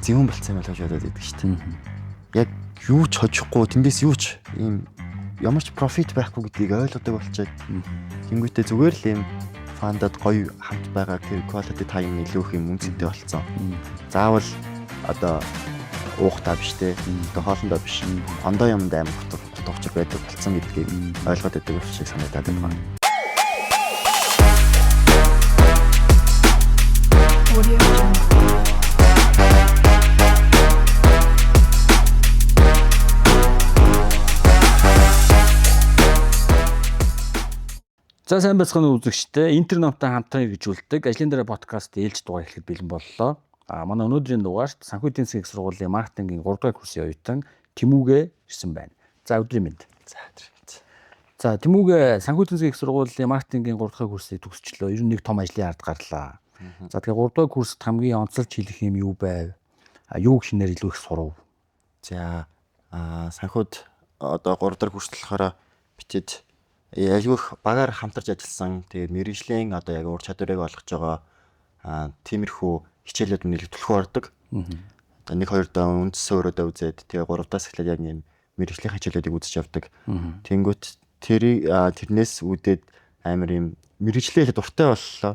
зөвөн болцсон юм л гэж бодоод байдаг шүү дээ. Яг юу ч хожихгүй тэндээс юу ч ийм ямар ч профит байхгүй гэдгийг ойлгодог болчиход тэнгуүтээ зүгээр л ийм фандад гоё хамт байгаа тэр quality time илүү их юм үнцэнтэй болцсон. Заавал одоо уухтаа биш те. Одоо хоолндоо биш. Ондоо юмд амар утгач байдаг болцсон гэдгийг ойлгоод байдаг шиг санагдаад байна. За сайн байцгаана уу үзэгчдээ. Интернеттэй хамтран хэрэгжүүлдэг ажлын дараа подкаст ээлж дугаар эхлэхэд бэлэн боллоо. Манай өнөөдрийн дугаарт санхүү эдийн засгийн сургуулийн маркетингийн 3 дугаар курсын оюутан Тэмүүгэ ирсэн байна. За өдрийн мэнд. За Тэмүүгэ санхүү эдийн засгийн сургуулийн маркетингийн 3 дугаар курсыг төгсчлөө. Ер нь нэг том ажлын ард гарлаа. За тэгээ 3 дугаар курст хамгийн онцлж хэлэх юм юу байв? Юу гинээр илүү их сурав? За санхүүд одоо 3 дугаар курс болохоор битэд айгүй их багаар хамтарч ажилласан. Тэгээд мэргэжлийн одоо яг ур чадварыг олгож байгаа тиймэрхүү хичээлүүд нэлээд түлхүү ордог. Одоо 1-2 даа үндсэн өрөөдөө үзээд тэгээд 3-аас эхлээд яг юм мэргэжлийн хичээлүүдийг үзэж явдаг. Тэнгүүт тэрнээс үүдээд амар юм мэргэжлээ дуртай боллоо.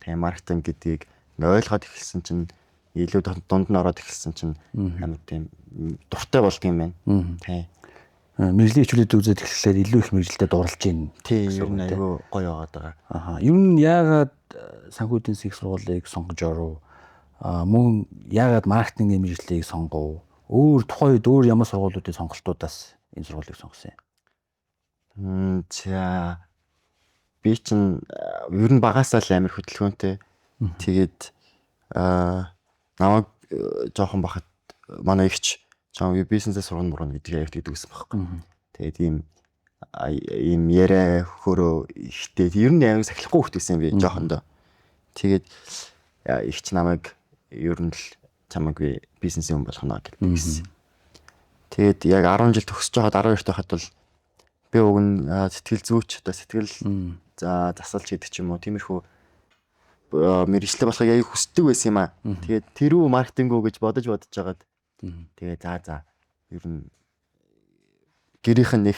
Тэгээд маркетинг гэдгийг ойлгоод эхэлсэн чинь илүү дунд нь ороод эхэлсэн чинь амар тийм дуртай болд юм байна. Тий. Мэргэжлийн хичээлүүд үзээд эхлэхээр илүү их мэргэжилтэд дурлж байна. Тийм ер нь айгүй гоё байгаа. Ер нь яагаад санхүү эдийн засгийн сургуулийг сонгож оров? Мөн яагаад маркетингийн мэргэжлийг сонгов? Тухайн үед өөр ямар сургуулиудын сонголтуудаас энэ сургуулийг сонгосон юм? За би чинь ер нь багасаа л амар хөдөлгөөнтэй. Тэгээд намайг жоохон бахад манай ихч чам бизнесээ сургана мурна гэдгийг ярьдаг гэсэн байхгүй. Тэгээд ийм яриа хөрөө ихтэй ер нь аяг сахилахгүй хөвтөйсэн би жоохондоо. Тэгээд ихч намайг ер нь л чамайг би бизнесийн хүн болгоно гэсэн. Тэгээд яг 10 жил төгсөж байхад 12 тахад бол би уг нь сэтгэл зүйч одоо сэтгэл засалч гэдэг ч юм уу тиймэрхүү мэргэжлээ болохыг аяг хүсдэг байсан юм аа. Тэгээд тэрүү маркетинг үү гэж бодож жагаад тэгээ за ер нь гэрийнх нь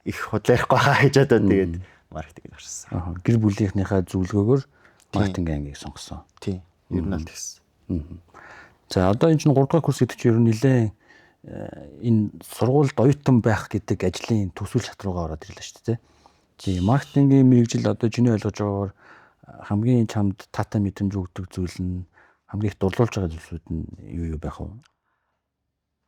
их худлаарахгүй хаа гэж одоо тэгээд маркетинг авчихсан. Гэр бүлийнхнийхээ зөвлөгөөгөөр маркетинг ангийг сонгосон. Тийм. Ер нь л тэгсэн. За одоо энэ чинь 3 дугаар курс гэдэг чинь ер нь нэлээд энэ сургуульд оюутан байх гэдэг ажлын төсвөл шатруугаа ороод ирлээ шүү дээ. Тий. Маркетингийн мэргэжил одоо чиний ойлгож байгаагаар хамгийн чамд тата мэдрэмж өгдөг зүйл нь хамгийн их дурлуулж байгаа зүйлсүүд нь юу байх вэ?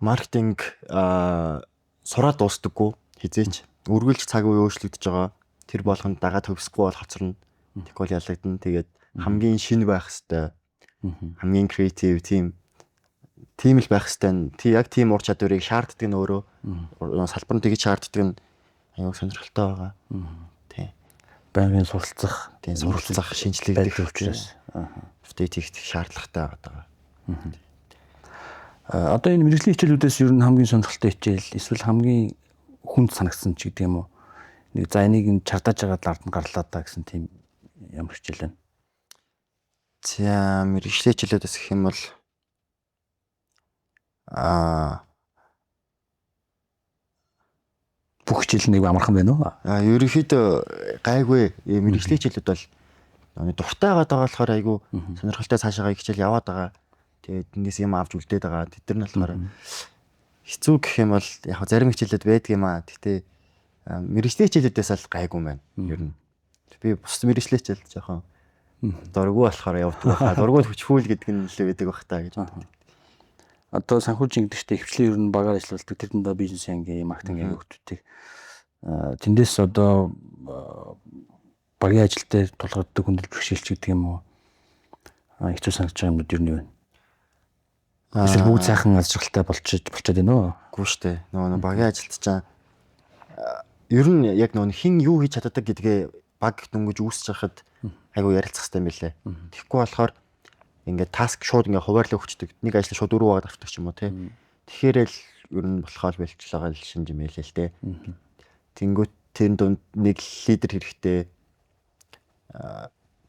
Маркетинг сураад дуустдаггүй хизээч үргэлж цаг үе өөрчлөгдөж байгаа. Тэр болгонд дагаад төгсөхгүй бол хоцорно. Тэгвэл ялагдана. Тэгээд хамгийн шинэ байх хэвээр хамгийн креатив тийм л байх хэвээр. Яг тийм ур чадварыг шаарддаг нь өөрөө салбар нь тэгж шаарддаг нь аюу сонирхолтой байгаа. Тийм. Байнгын суралцах, шинжлэх учраас апдейт хийх шаардлагатай байгаа. Одоо энэ мэргэжлийн хичээлүүдээс ер нь хамгийн сонирхолтой хичээл эсвэл хамгийн хүнд санагдсан ч гэдэг юм уу? Нэг за энийг нь чардаж агаад ард нь гарлаа та гэсэн тийм ямар хичээл вэ? За мэргэжлийн хичээлүүдээс гэх юм бол бүх хичээл нэг амархан байна уу? Ерөнхийдөө гайгүй мэргэжлийн хичээлүүд бол дуртай байгаа болохоор айгүй сонирхолтой цаашаа хичээл яваад байгаа. Тэгээд энэс юм авч үлдээд байгаа. Тэд нар нь болохоор хэцүү гэх юм бол яг зарим хичээлүүд байдаг юм аа. Гэтэ мэргэжлийн хичээлүүдээс л гайгүй байна. Ер нь би бус мэргэжлийн хичээл жоохон дурггүй болохоор явдаг байхаа. Дургуул хүчфүүл гэдэг нь л байдаг бах та гэж боддог. Одоо санхүүгийн дэвштэй хвшлийн ер нь багаар ажилладаг тэрэнд бизнес ангийн маркетинг хөгжүүлдэг. Тэндээс одоо багийн ажил дээр тулгардаг хөндлөж бэрхшээлч гэдэг юм уу? Хэцүү санагдаж байгаа юмуд ер нь юу вэ? Эсвэл бүгд сайхан ажиглалтай болчиход байна уу? Үгүй шүү дээ. Нөгөө багийн ажилд чаа ер нь яг нөгөө хин юу хийж чаддаг гэдгээ баг дөнгөж үүсэж хахад айгу ярилцах хэрэгтэй юм билэ. Тэгэхгүй болохоор ингээд таск шууд ингээд хуваарлаа өгчдөг. Нэг ажил шууд 4 багт авчихдаг ч юм уу тий. Тэгэхээр л ер нь болохоо бэлчлээгээ л шинж юм хэлээ л дээ. Тэнгүүт тэр дунд нэг лидер хэрэгтэй.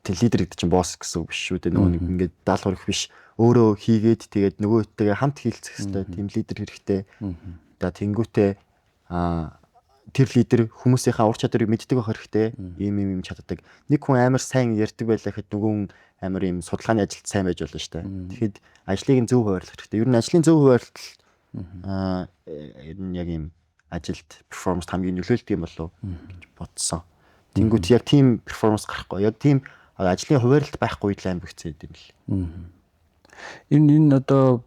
лидер гэдэг чинь босс гэсэн үг биш шүү дээ. Нөгөө нэг ингээд даалгавар их биш. Өөрөө хийгээд тэгээд нөгөөтэйгээ хамт хийлцэх хэрэгтэй. Тим лидер хэрэгтэй. Одоо тэнгүүтээ тэр лидер хүмүүсийнхаа ур чадварыг мэддэг байх хэрэгтэй. Ийм чаддаг. Нэг хүн амар сайн ярьдаг байлаа гэхэд нөгөө хүн амар ийм судалгааны ажилд сайн байж болно шүү дээ. Тэгэхэд ажлыг нь зөв хуваарлах хэрэгтэй. Ер нь ажлын зөв хуваарлалт ер нь яг ийм ажилд перформанс хамгийн нөлөөлдөг юм болов гэж бодсон. Тэнгүүт яг team performance гарахгүй. Яг team ажлын хуваарлалт байхгүй л аим бигцээд юм л. Энэ одоо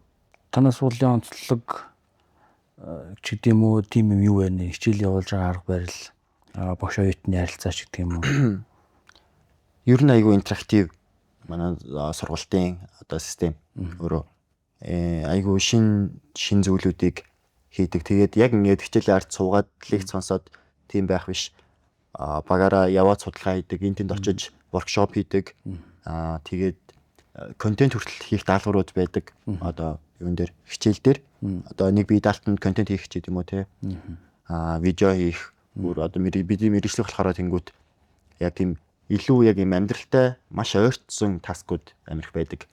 танаас уулын онцлог ч гэдэг юм уу, team юм юу вэ? Хичээл явуулж байгаа арга барил, багш оюутны ярилцаа ч гэдэг юм уу. Ер нь айгүй интерактив манай сургалтын одоо систем өөрөө айгүй шин зүйлүүдийг хийдэг. Тэгээд яг ингээд хичээлийн ард суугаад лекц сонсоод team байх биш. Багаараа яваад судалгаа хийдэг, энтэнд очиж воркшоп хийдэг. Тэгээд контент хүртэл хийх даалгаврууд байдаг. Одоо юун дээр хичээл дээр одоо нэг бие даалтанд контент хийх ч гэдэм үү те. Видео хийх, одоо бидний мэргэжлэх болохоор тэнгууд яг тийм илүү яг юм амьдралтай маш ойртсон таскууд амирх байдаг.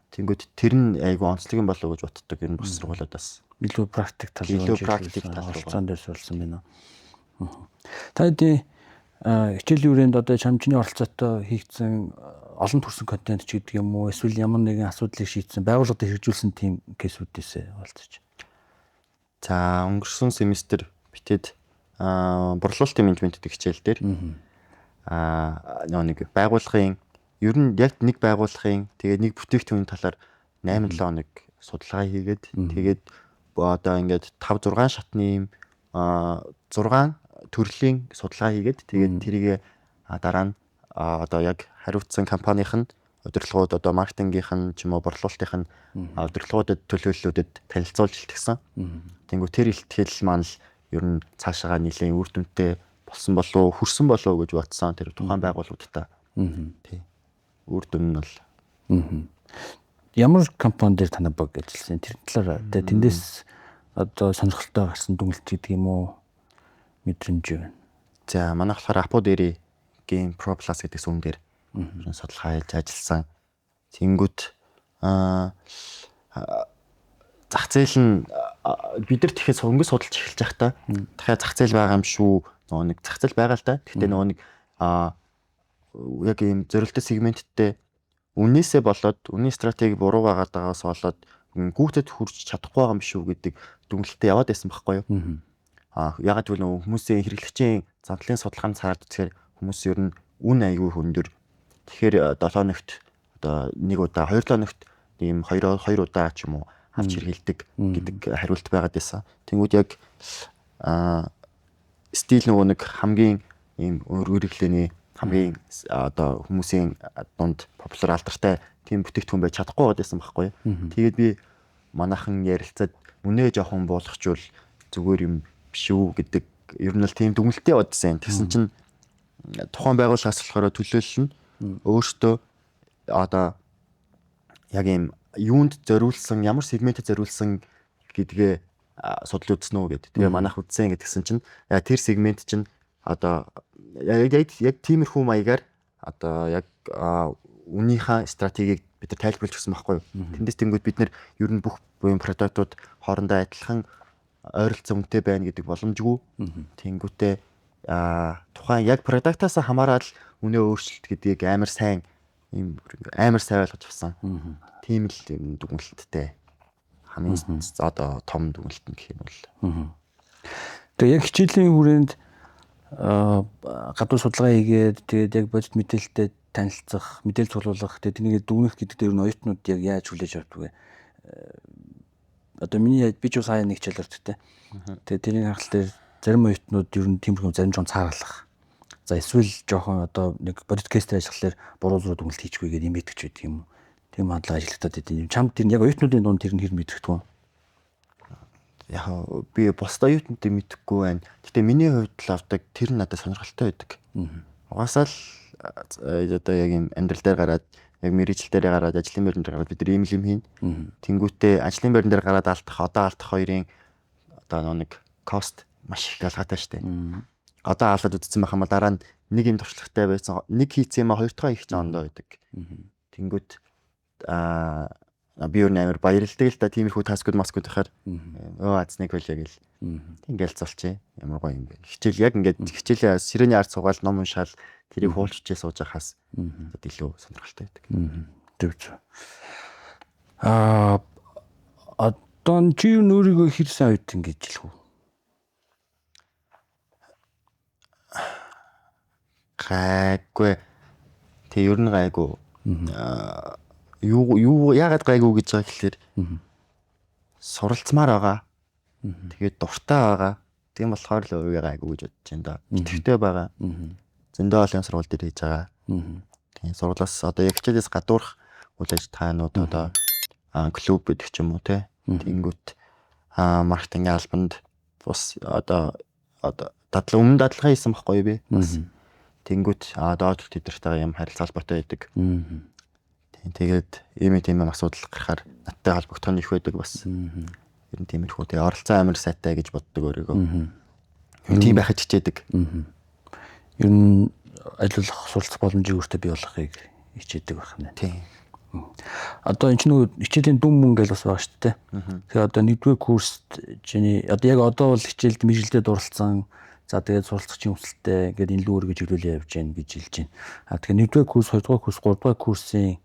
Тэнгууд тэр нь айгүй онцлог юм болов уу гэж боддог. Ер нь бас сургуулиудаас илүү практик тал руу орсон дээр сурсан байна. Та хэдийн хичээлийн үрээнд одоо чамчны оролцоотой хийгдсэн олон төрсөн контент ч гэдэг юм уу, эсвэл ямар нэгэн асуудлыг шийдсэн, байгууллагад хэрэгжүүлсэн тийм кейсүүдээс олцож. За өнгөрсөн семестр битэд борлуулалтын менежмент гэдэг хичээл дээр нэг байгууллагын ер нь яг нэг байгууллагын тэгээд нэг бүтээгдэхүүний талаар 8-7 хоног судалгаа хийгээд тэгээд одоо ингээд 5-6 шатны юм 6 төрлийн судалгаа хийгээд тэгээд тэрийг дараа нь одоо яг хариуцсан компанийнх нь удирдлагууд одоо маркетингийнх нь ч юм уу борлуулалтынх нь удирдлагуудад төлөөллүүдэд танилцуулж илтгэсэн. Тэнгүү тэр илтгэл маань л ер нь цаашаа нэлээд үр дүнтэй болсон болов хүрсэн болов гэж бодсон тэр тухайн байгууллагуудтай. Тий. Үр дүн нь бол ямар компани дээр танаа баг ажилласан тэр талаар тэндээс одоо сонирхолтой гарсан дүнэлт гэдэг юм уу мэдрэмж байна. За манай болохоор Апо дээр Game Pro Plus гэдэг сүм дээр судалгаа хийж ажилласан. Тэнгүүт зах зээл нь бид нар тэгэхээр өнгө судалж эхэлж байхдаа дахиад зах зээл байгаа юм шүү. Нөгөө нэг зах зээл байгаа л да. Гэхдээ нөгөө нэг яг ийм зорилттой сегменттэй үнээсээ болоод үнийн стратеги буруу байгаагаас болоод гүйтэд хүрч чадахгүй байгаа юм шүү гэдэг дүнэлтэд яваад байсан байхгүй юу? Ягаад гэвэл нөгөө хүмүүсийн хэрэглэгчийн задлын судалгаанд цаад тэгэхээр хүмүүс ер нь үн аягүй хөндөр. Тэгэхээр 7 хоногт одоо 1 удаа 2 хоногт ийм 2 удаа ч юм уу авч хэрэгэлдэг гэдэг хариулт байгаад байсан. Тэнгүүд яг стил нөгөө нэг хамгийн ийм үргэлжлэний хамгийн одоо хүмүүсийн дунд популяр алдартай тийм бүтээгдэхүүн байж чадахгүй байсан байхгүй. Тэгээд би манайхан ярилцаад үнэ жоохон буулгачвал зүгээр юм биш үү гэдэг ер нь л тийм дүгнэлтээ бодсон. Тэгсэн чинь тухайн байгууллагаас болохоор төлөөлөл нь өөртөө одоо яг ийм юунд зориулсан ямар сегментэд зориулсан гэдгээ судал үзсэн үү гэдэг. Тэгээ манайх үзсэн гэдгсэн чинь тэр сегмент чинь одоо яг тиймэрхүү маягаар одоо яг үнийхээ стратегийг бид нар тайлбарлаж өгсөн байхгүй юу. Тэндээс тэнгууд бид нар ер нь бүх буян продуктууд хоорондоо адилхан ойролцоо үнэтэй байна гэдэг боломжгүй. Тэнгүүтээ тухайн яг продуктаас хамаарал үнэ өөрчлөлт гэдгийг амар сайн ойлгож авсан. Тийм л дүгнэлттэй хамгийн одоо том дүгнэлт нь гэх юм бол. Тэгээ яг хичээлийн хүрээнд гадуур судалгаа хийгээд тэгээд яг бодит мэдээлэлтэй танилцах, мэдээлэл цуглуулах, тэгээд энийг дүгнэх гэдэг дээр нь оюутнууд яг яаж хүлээж авдаг вэ? Одоо миний би ч сая нэг хичээл өрттэй. Тэгээд тэрний хангалттай зарим оюутнууд ер нь тиймэрхүү зарим жоон цаарлах. За эсвэл жоохон одоо нэг бодит кейстэй ажиллахлаар буруу зураг дүгнэлт хийчихгүй гэдэг юм идэгч байдаг юм. Тийм хадлага ажиллагдаад идэв. Чамд тэр яг оюутнуудын дунд тэр нь хэр мэдрэхтгүй. Яг би бусад оюутнуудыг мэдэхгүй байна. Гэтэ миний хувьд л авдаг тэр нь надад сонирхолтой байдаг. Угаасаа л одоо яг юм амьдрал дээр гараад яг мэргэжил дээр гараад ажлын байран дээр гараад бид нар ийм юм хийн. Тэнгүүтээ ажлын байран дээр гараад алдах хоёрын одоо нэг кост маш их ялгаатай штэ. Одоо алдаад үтсэн байх юм бол дараа нь нэг юм туршлагатай байсан. Нэг хийцээ маа хоёр дахь хийх ондоо байдаг. Тэнгүүт би өөр амар баярлдаг л да тиймэрхүү таскууд маскууд ихаар азныг байлаа гэл. Ингээл залчээ. Ямар гоё юм бэ. Хичээл яг ингээд хичээлээ сирэний ард суугаал ном уншаал тэрийг хуулччээ сууж байхаас илүү сонирхолтой байдаг. Тэгж. Одоо чи өөрийгөө хэр сайн үйт ингэж хэлэх үү? Гайгүй. Тэг ер нь гайгүй. Юу яагаад гайгүй гэж байгаа гэхээр суралцмаар байгаа. Тэгээд дуртай байгаа. Тийм болохоор л өөрийгөө гайгүй гэж бодож байна да. Итгэвтэй байгаа. Зөндөө олон сургууль дээр хийж байгаа. Тийм сургуулиас одоо яг хичээлээс гадуурх үйл ажиллагаанууд одоо клуб гэдэг ч юм уу те. Тэнгүүт маркетингийн албанд бас одоо өмнө дадлага хийсэн байхгүй би. Бас тэнгүүт доод тэдэртэйгээ юм харилцаа холбоотой байдаг. Тэгээд ийм асуудал гарахаар надтай холбогдох нь их байдаг бас. Ер нь тиймэрхүү тэгээ оролцоо амар сайтай гэж боддог өөрийгөө. Тийм байхад хичээдэг. Ер нь ажиллах суралцах боломжийг өөртөө бий болгохыг хичээдэг байх нэ. Тийм. Одоо энэ ч нөгөө хичээлийн дүн мөн гэж бас байгаа шүү дээ. Тэгэхээр одоо нэгдүгээр курст чиний одоо яг одоо бол хичээлд мэргэжилтэд оролцсон. За тэгээд суралцагчийн өсөлттэй ингээд энэ лүү өргөж хөвлөлөө явж гин гэж хэлж байна. Тэгэхээр нэгдүгээр курс, хоёрдугаар курс, гуравдугаар курсын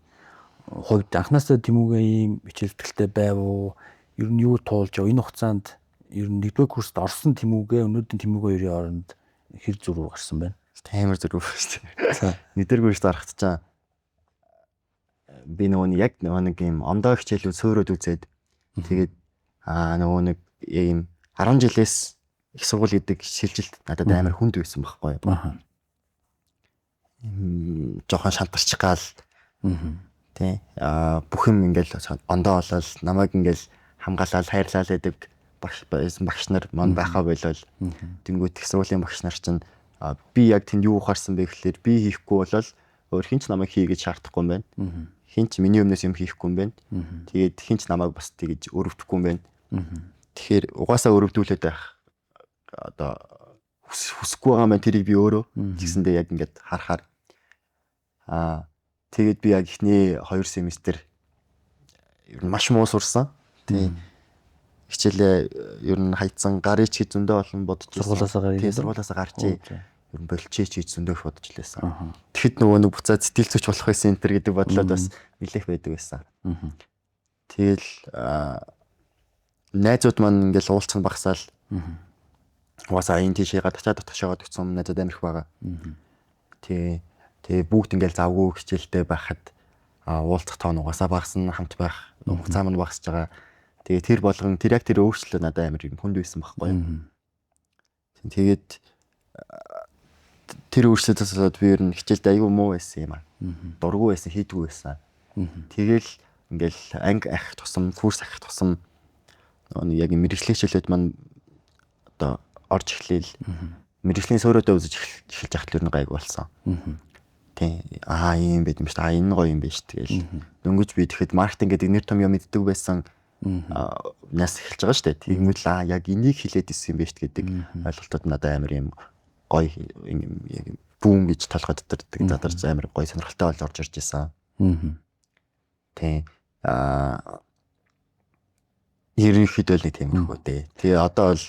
хувьд анхнаасаа Тэмүүгээ ийм хичээл зүтгэлтэй байв уу? Ер нь юу туулж яв? Энэ хугацаанд ер нь нэгдүгээр курст орсон Тэмүүгээ өнөөдрийн Тэмүүгээ хоёрын оронд хэр зураг гарсан байна? Амар зураг шүү дээ. Нэгдүгээр курст орохт чаа би нөгөө яг нэг юм ондоо хичээлүүд сөөрөөд үзээд тэгээд нөгөө нэг ийм 10 жилээс их сургууль гэдэг шилжилт надад амар хүнд байсан байхгүй юу. Жохон шантарч гал. Тий. Бүх юм ингээл ондоо болол намайг ингээл хамгаалал хайрлал гэдэг багш нар мань байхаа болол. Тэнгүүт их сургуулийн багш нар чинь би яг тэнд юу ухаарсан бэ гэхлээр би хийхгүй болол өөр хинч намайг хий гэж шаардахгүй юм байна. Хинч миний өмнөөс юм хийхгүй юм байна. Тэгээд хинч намайг бас тэгэж өрөвдөхгүй юм байна. Тэгэхээр угаасаа өрөвдүүлээд байх одоо хүсэхгүй байгаа маань тэрийг би өөрөө тэгсэндээ яг ингээд харахаар тэгээд би яг ихний 2 семестр ер нь маш муу сурсан. Тийм хичээлээ ер нь хайцсан гарыч гэж зөндөө олон бодож байсан. Сургуулиасаа гарчээ. Ер нь болчихъя гэж зөндөө бодож лээсэн. Тэгэхэд нөгөө нэг буцаад сэтгэл зүйч болох байсан энэ төр гэдэг бодлоод бас нэлээх байдаг байсан. Тэгэл найзууд маань ингээл уулзсан багсаал угаасаа энэ тийшээ гадачаад дотгошоогоод өгсөн найзууд амирх байгаа. Тэгээ бүгд ингээл завгүй хичээлтэй байхад уулзах тоон угаасаа багасна хамт байх хугацаа маань багасж байгаа. Тэгээ тэр болгон тэр яг тэр өөрчлөлт надад амир хүнд байсан байхгүй юу. Тэгээд тэр өөрчлөлтөөс болоод би ер нь хичээлд аюу муу байсан юм аа. Дургүй байсан, хийдгүй байсан. Тэгэл ингээл анги ахих тусам, курс ахих тусам яг мэрэгжлийн хичээлүүд маань одоо орж эхлээл мэрэгжлийн сөөрөөдөө үзэж эхэлж яхад л ер нь гайг болсон. Тийм ийм байт юм шүү дээ. Энэ гоё юм байна шүү тэгэл. Дөнгөж би тэгэхэд маркетинг гэдэг нэр том юм мэддэг байсан нас эхэлж байгаа шүү дээ. Тэгмэл яг энийг хилээд исэн юм байна шүү гэдэг ойлголтод надад амар юм гоё яг бүүн гэж толгойд дэрдэг задарч амар гоё сонирхолтой болж орж ирж байсан. Тийм ерөнхийдөө л нэг тийм их үү дээ. Тэгээ одоо бол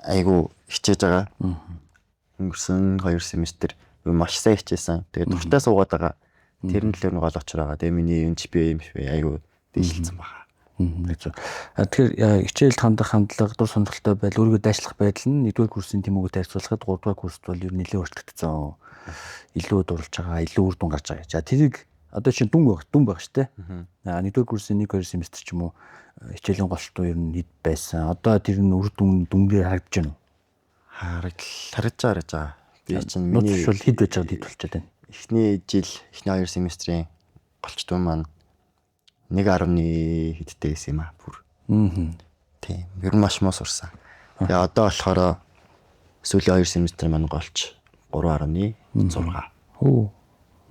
айгу хичээж байгаа. Өнгөрсөн 2 семестр маш сайн хичээсэн. Тэгээ дуртай суугаад байгаа. Тэр нь л гол очор байгаа. Тэгээ миний энэ би юм айгу дэвшилсэн байгаа. Тэгэхээр хичээлд хандах хандлага дур сонирхолтой байл өөрийгөө дайшлах байдал нь 1-р курсын Тэмүүгтэй харьцуулахад 3-р курст бол ер нь нэлээд өөрчлөгдсөн. Илүү дурлж байгаа, илүү үр дүн гарч байгаа. За тэрийг одоо чинь дүн байх шүү дээ. 1-р курсын 1-2 семестр ч юм уу хичээлийн голтуу ер нь хэд байсан. Одоо тэр нь үр дүнгээр харагдаж байна уу? Харагдаж байгаа. Би чинь миний шул хэд байж байгааг хэд болчиход байна. Эхний 2 семестрийн голчтуу маань 1.1 хэдтэй байсан юм аа бүр. Тийм. Ер нь маш муу сурсан. Тэгээ одоо болохоор сүүлийн 2 семестр маань голч 3.6.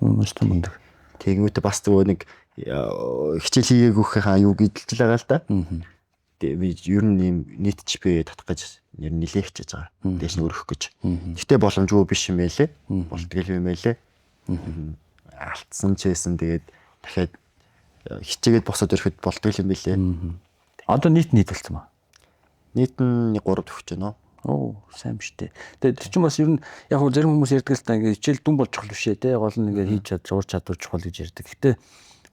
Маш том өндөр. Тэгэнгүүтээ бас нөгөө нэг хичээл хийгээгүйхээ юу гэдэлж байгаа л да. Тэгээ би ер нь ийм нийтч би татах гэж нэр нилээх гэж байгаа. Дээш нь өрөх гэж. Гэтэ боломжгүй биш юм байлээ. Болтгол юм байлээ. Алдсан ч байсан тэгээд дахиад хичээгээд босоод ирэхэд болтгол юм байлээ. Одоо нийт болсон ба. Нийт нь 3 төгсөж байна. Оо, сайн биш үү. Тэгээд тэр чинь бас ер нь яг хөө зарим хүмүүс ярьдаг л та ингээд хичээл дүн болж чухал биш ээ те. Гол нь ингээд хийж зурж чадвар чухал гэж ярьдаг. Гэтэ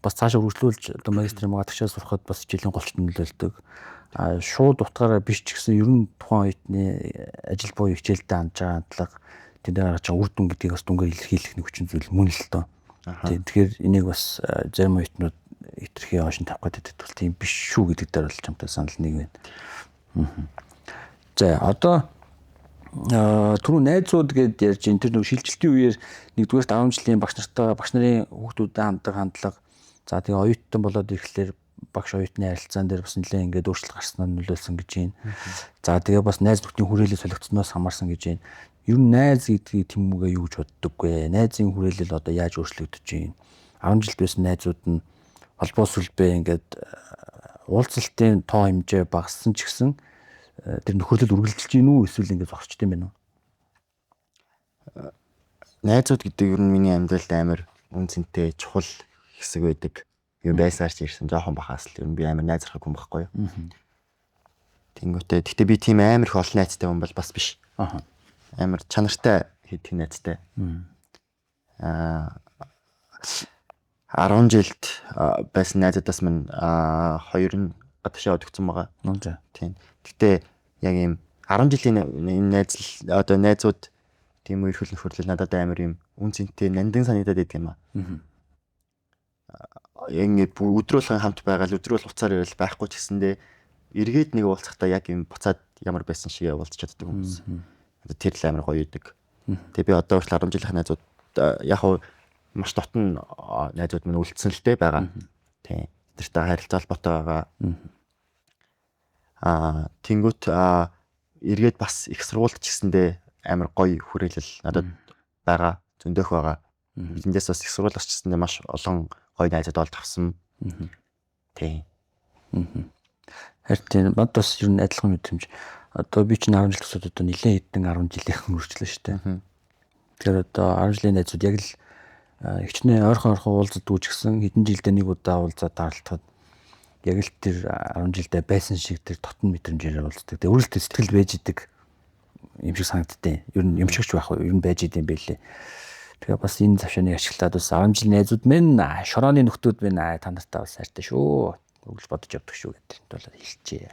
бас цаашаа үргэлжлүүлж одоо магистрийн магадагчаа сурахад бас хичээлийн голчт нөлөөлдөг. А шууд утгаараа биш ч гэсэн ер нь тухайн оюутны ажил буюу хичээлдээ хандж байгаа хандлага тэнд гарч байгаа үр дүн гэдгийг бас дүнгээр илэрхийлэх нэг хүчин зүйл мөн л доо. Тэгэхээр энийг бас зарим оюутнууд хитрхи хойш тавих гэдэг бол тийм биш шүү гэдэг дээр бол чамтай санал нэг байна. За одоо түрүү найзууд гэдээ ярьж энэ тэр нэг шилжилтийн үеэр нэгдүгээр 10 жилийн багш нартаа багш нарын хүүхдүүдэд ханддаг хандлага за тэгээ оюутан болоод ирэхлээр багш оюутны харилцаан дээр бас нэлээд ингээд өөрчлөлт гарснаа нөлөөлсөн гэж байна. За тэгээ бас найз нөхдийн хүрээлэл солигдсноос хамаарсан гэж байна. Ер нь найз гэдгийг тэмүүгээ юу гэж боддог вэ? Найзын хүрээлэл одоо яаж өөрчлөгдөж байна? 10 жил байсан найзууд нь холбоо сүлбээ ингээд уулзалтын тоо хэмжээ багассан ч гэсэн тэр нөхөрлөл үргэлжилж гин үү эсвэл ингээд зогсчт юм байна уу? Найзууд гэдэг ер нь миний амьдралд амар үнцэнтэй чухал хэсэг байдаг. Юу байсаар ч ирсэн жоохон бахаас л ер нь би амар найзрах хүн байхгүй юу. Тэнгүүтээ гэхдээ би тийм амар их олон найзтай хүн бол бас биш. Амар чанартай хэд найзтай. 10 жилд байсан найзуудаас минь 2 нь гадаашаа өгсөн байгаа. Тийм. Гэхдээ яг ийм 10 жилийн энэ найзууд тийм үе хөл нөхөрлөл надад амар юм үнцэнтэй нандин санагдаад байдаг юм аа. Ингээд өдрөөлхөн хамт байгаад өдрөөл уцаар ирэл байхгүй ч гэсэндээ эргээд нэг уулзахдаа яг юм буцаад ямар байсан шиг уулзч чаддаг хүмүүс. Тэр л амар гоё идэг. Тэгээ би одоо хүртэл 10 жилийн найзууд яг хуу маш дотн найзууд минь үлдсэн л дээ байгаа. Тийм. Тэртэй харилцаа холбоотой байгаа. Тэнгүүт эргээд бас их сургуульд ч гэсэндээ амар гоё хүрээлэл надад байгаа. Зөндөөх байгаа. Эндээс бас их сургууль очсондээ маш олон гоё найзууд олд авсан. Тийм. Харин бод бас ер нь адилхан мэдрэмж. Одоо би чинь 10 жил тусаад одоо нэлээд хэдэн 10 жилийн хөрвчлээ шүү дээ. Тэгэхээр одоо 10 жилийн найзууд яг л хичнээн ойрхон уулздаг ч гэсэн хэдэн жилдээ нэг удаа уулзаад даралтахад яг л тэр 10 жилдээ байсан шиг тэр дотн мэдрэмжээр уулздаг. Тэгээ өөрөлдөө сэтгэл байж идэг юм шиг санагдтыг. Ер нь юмшигч байх уу? Ер нь байж идэм байлээ. Тэгээ бас энэ завшааныг ашиглаад бас 10 жилийн найзууд минь шорооны нөхдүүд минь та нартай бас хайртай шүү. Өгж бодож явдаг шүү гэдэг нь бол хэлчихье.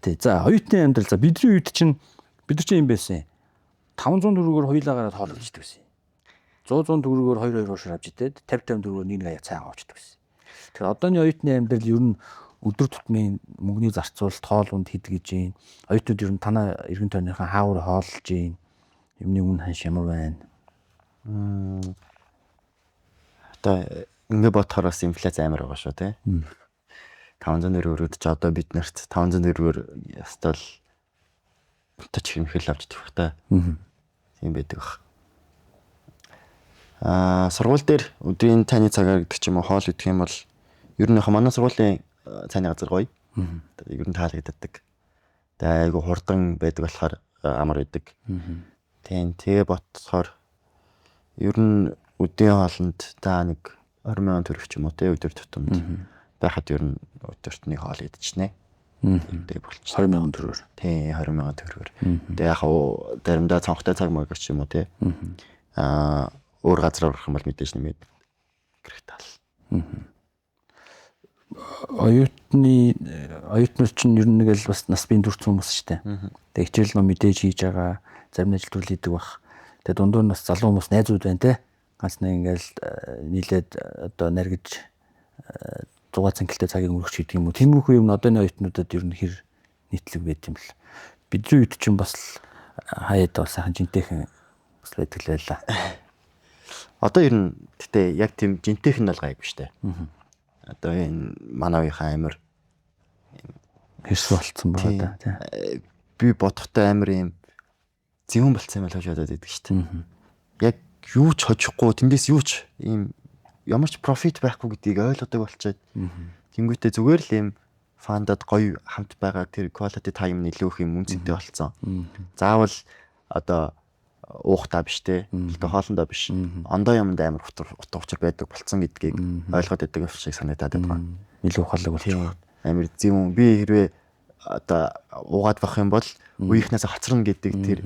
Тэг. За оюутны амьдрал за бидний үед чинь бид нар чинь юм байсан. 500 төгрөгөөр хоёулаа гараад хоол иддэг байсан. 100 төгрөгөөр 2 уушаар авч идээд 50 төгрөгөөр нэг цай аваачдаг байсан. Тэгэхээр одооны оюутны амьдрал ер нь өдөр тутмын мөнгөний зарцуулалт хоол унд хийдэг гэж юм. Оюутнууд ер нь танаа эргэн тойрныхаа хаавар хооллож юм. Юмны үн ханш ямар байна? Одоо ингэ бодохоор бас инфляц амар байгаа шүү те. 500 төгрөгөөр ч одоо бид нарт 500 төгрөгөөр ястал тач хэмхэл авч идэх та. Тийм байдаг баг. Сургууль дээр өдрийн цайны цагаар гэдэг ч юм уу хоол идэх юм бол ер нь манай сургуулийн цайны газар гоё. Ер нь таалагддаг. Тэгээ айгу хурдан байдаг болохоор амар байдаг. Тийм тэгээ бодохоор ер нь өдний хоолнд та нэг 20,000 төгрөг ч юм уу те өдөр тутамд байхад ер нь өдөрт нэг хоол идчихнэ. Тэгээ болчих 20,000 төгрөгөөр. Тий 20,000 төгрөгөөр. Тэгээ яг уу заримдаа цонхтой цаг маяг ч юм уу те. Өөр газар орох юм бол мэдээж нэмээд гэрэх тал. Оюутнууд чинь ер нь нэг л бас нас биеийн дүрцэн хүмүүс шүү дээ. Тэгээ хичээл ном мэдээж хийж байгаа, зарим ажил төрөл хийдэг бах. Тэгээ дундуур нас залуу хүмүүс найзууд байна те. Ганц нэг ингээл нийлээд одоо наргиж 6 цэнгэлтэй цагийг өнгөрөх гэдэг юм уу. Тиймэрхүү юм одооны оюутнуудад ер нь хэр нийтлэг байд юм бэл. Бидний үед чинь бас хаяад бас сайхан жинтэйхэн бас байдаг л байлаа. Одоо ер нь гэтээ яг тийм жинтэйхэн бол гайгүй штэ. Одоо энэ манай үеийн амир хэрс болцсон байгаа да. Би бодохтой амир юм зөвөн болцсон юм л гэж бодоод байдаг штэ. Яг юу ч хожихгүй тэндээс юу ч ийм ямар ч профит байхгүй гэдгийг ойлгодог болчиход тэнгуүтээ зүгээр л юм фандад гоё хамт байгаа тэр quality time нь илүү их юм үнцэнтэй болсон. Заавал одоо уухтаа биш те. Тэ хоолндоо биш. Ондоо юмд амар утга учир байдаг болцсон гэдгийг ойлгоод байдаг шиг санагдаад байна. Илүү ухаалаг болчих. Амар зүүн би хэрвээ одоо уугаад байх юм бол үеийнхнээс хоцорно гэдэг тэр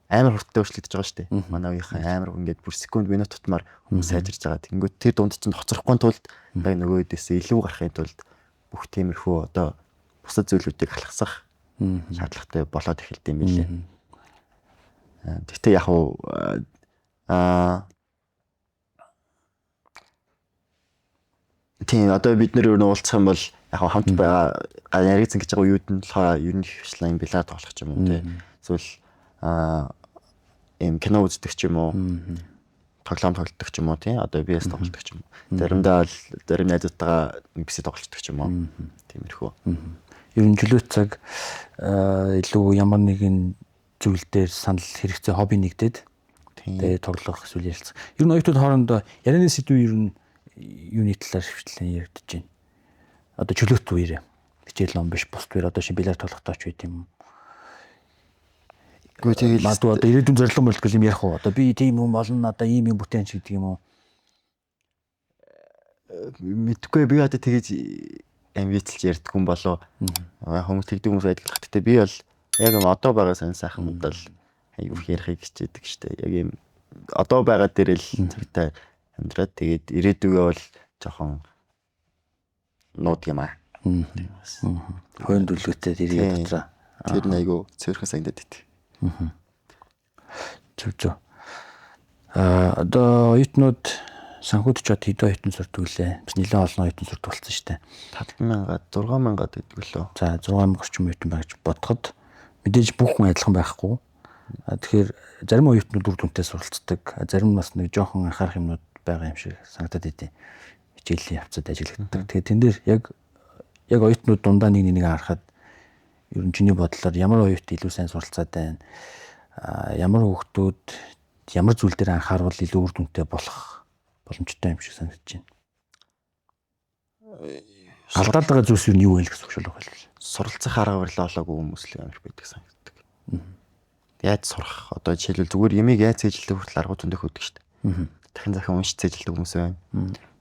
амар хурдтай өөрчлөгдөж байгаа шүү дээ. Манай үеийнхэн амар ингээд бүр секунд минут тутмаар хүмүүс сайжирч байгаа. Тэнгүүт тэр дунд чинь хоцрохгүй тулд яг нөгөө дэсээ илүү гарахын тулд бүх тиймэрхүү одоо бусад зүйлүүдийг халахсах шаардлагатай болоод эхэлдэм билээ. Гэхдээ яг тийм одоо бид нэр юу уулзах юм бол яг хамт байгаа яригдсан гэж байгаа үеуд нь болохоор ер нь хвшлаа юм билаа тоглох ч юм уу тий. Эсвэл кино үздэг ч юм уу. Тоглоом тоглодог ч юм уу тий. Одоо BS тоглодог ч юм уу. Заримдаа л зарим найзуудтайгаа PC тоглолцдог ч юм уу. Тиймэрхүү. Ер нь чөлөө цаг илүү ямар нэгэн зүйл дээр санал хэрэгцээ хобби нэгдээд тэгээ тоглох эсвэл ярилцах. Ер нь оюутнууд хоорондоо ярианы сэдв ер нь юуны талаар хвчлэн яригдж байна. Одоо чөлөөт үеэр хичээл ном биш бус үеэр одоо бильярд тоглохтой ч байт юм. Гэхдээ тэгэл одоо ирээдүйн зорилго мөрөлдөл юм ярих уу? Одоо би тийм юм олон одоо ийм юм бүтээн ч гэдэг юм уу? Мэдгүй би одоо тэгэж амбицлж ярьдаг юм болоо. Хүмүүс тэгдэг хүмүүс байдаг. Гэхдээ би бол яг одоо байгаа сайн сайхан удаа л аюу ярихыг хичээдэг штэ. Яг юм одоо байгаа дээр л цагтаа амьдраад тэгээд ирээдүгөө бол жоохон нууд юм аа. Хойнд үлгүүтэй ирээ дотроо. Тэр нь аюу цөөрхөн сандаад ит. Зөв. Одоо оюутнууд санхүүд ч бод хэдэн оюутан сурдаг лээ. Бас нэлээд олон оюутан сурдаг болсон шүү дээ. 5000-аад 6000-аад гэдэг лөө. За 6000 орчим оюутан байх гэж бодоход мэдээж бүх хүн адилхан байхгүй. Тэгэхээр зарим оюутнууд үр дүнтэй суралцдаг. Зарим бас нэг жоохон анхаарах юмнууд байгаа юм шиг санагдаад идэв. Хичээлийн явцад ажилладаг. Тэгээд тэн дээр яг оюутнууд дундаа нэг харахад ер нь чиний бодлоор ямар оюут илүү сайн суралцаад байна? Ямар хүүхдүүд ямар зүйл дээр анхаарвал илүү үр дүнтэй болох боломжтой юм шиг санагдаж байна. Алдаад байгаа зүйлс юу вэ гэсэн үг шалгах байлгүй. Суралцах арга барил олоогүй хүмүүс л амар байдаг санагддаг. Яаж сурах? Одоо жишээлбэл зүгээр ямиг яаж цээжилдэг хүртэл арга зүйндээ хөдөг шүү дээ. Дахин захин уншиж цээжилдэг хүмүүс байна.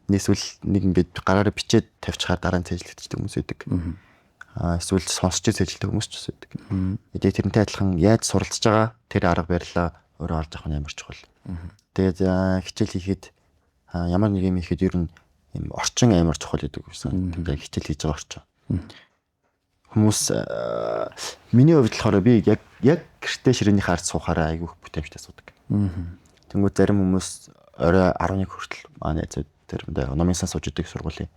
Эсвэл нэг ингээд гараараа бичээд тавьчихаар дараа нь цээжилдэг хүмүүс байдаг. Эсвэл сонсч цээжилдэг хүмүүс ч байдаг. Тэгээд тэрнтэй адилхан яаж суралцж байгаа тэр арга барилаа өөрөө олж авах нь амар чухал. Тэгээд хичээл хийхэд ямар нэг юм хийхэд ер нь юм орчин амар чухал гэдэг үсэн. Тэгээд хичээл хийж байгаа орчин. Хүмүүс миний хувьд болохоор би яг гэртээ ширээний хаард суухаараа айгүйх бүтээмжтэй суудаг. Тэнгүүд зарим хүмүүс орой 11 хүртэл найзууд тэрэндээ номын сан сууж идэг сургуулийн.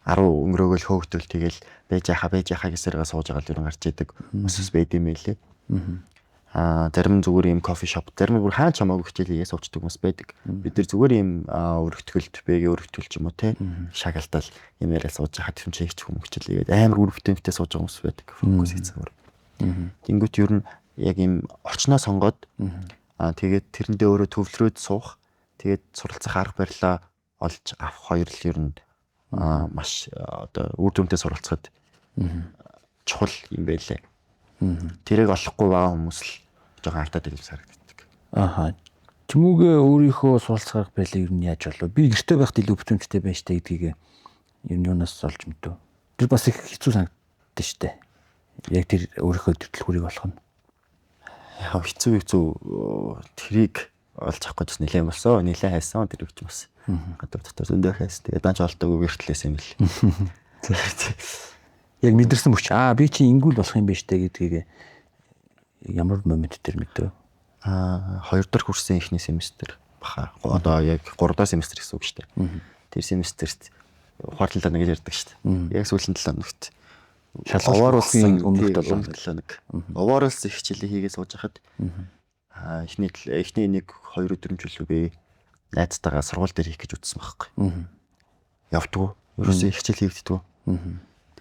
10 өнгөрөөгөл хөөгтөл тэгэл байж яхаа гэсээргээ сууж байгаа л ер нь гарч идэг. Өсөс байд юм байлээ. Зарим зүгээр юм кофе шоп, зарим бүр хаач хамаагүй хичээлээ суучдаг хүмүүс байдаг. Бид нар зүгээр юм өргөтгөлт бэгээ өргөтгөл ч юм уу те шагалтал юм яриа сууж хаад юм чигч хүмүүс хичээлээгээд амар үр бүтээмжтэй сууж байгаа хүмүүс байдаг. Фокус хийцгээр. Тэнгүүт ер нь яг юм орчноо сонгоод тэгээд тэрэндээ өөрөө төвлөрөөд суух, тэгээд суралцах арга барилаа олж авах хоёр л ер нь маш одоо үр дүнтэй суралцахад чухал юм байлээ. Тэрийг олохгүй байгаа хүмүүс л жоохон алдаад ирж харагддаг. Тэмүүгээ өөрийнхөө суралцах байлаа ер нь яаж болов? Би гэртээ байхад илүү бүтээмжтэй байж та гэдгийг ер нь юунаас олж мэдв. Тэр бас их хэцүү санагддаг шүү дээ. Яг тэр өөрийнхөө төлхөрийг олох нь. Яг хэцүү тэрийг олж авах гэж нэлээд болсон. Нэлээд хайсан тэр их ч бас. Гадар дотор зөндөө хайсан. Тэгээд данч олдоогүй гэртлээс юм л. Яг мэдэрсэн мөч. Би чи ингүүл болох юм биш үү гэдгийг ямар момент дээр мэдв? 2 дахь курсын эхний семестр баха. Одоо яг 3 дахь семестр гэсэн үг шүү дээ. Тэр семестрт ухаарлалаа нэг ярьдаг шүү дээ. Яг сүүлийн 7 хоногт шалгуулсан өмнөх 7 хоног. Овооролс их хичээлээ хийгээд сууж хахад эхний 1-2 өдрийн чөлөөгээ найзтайгаа сургууль дээр хийх гэж үзсэн байхгүй. Явдггүй. Ерөөсөө их хичээл хийгддэг.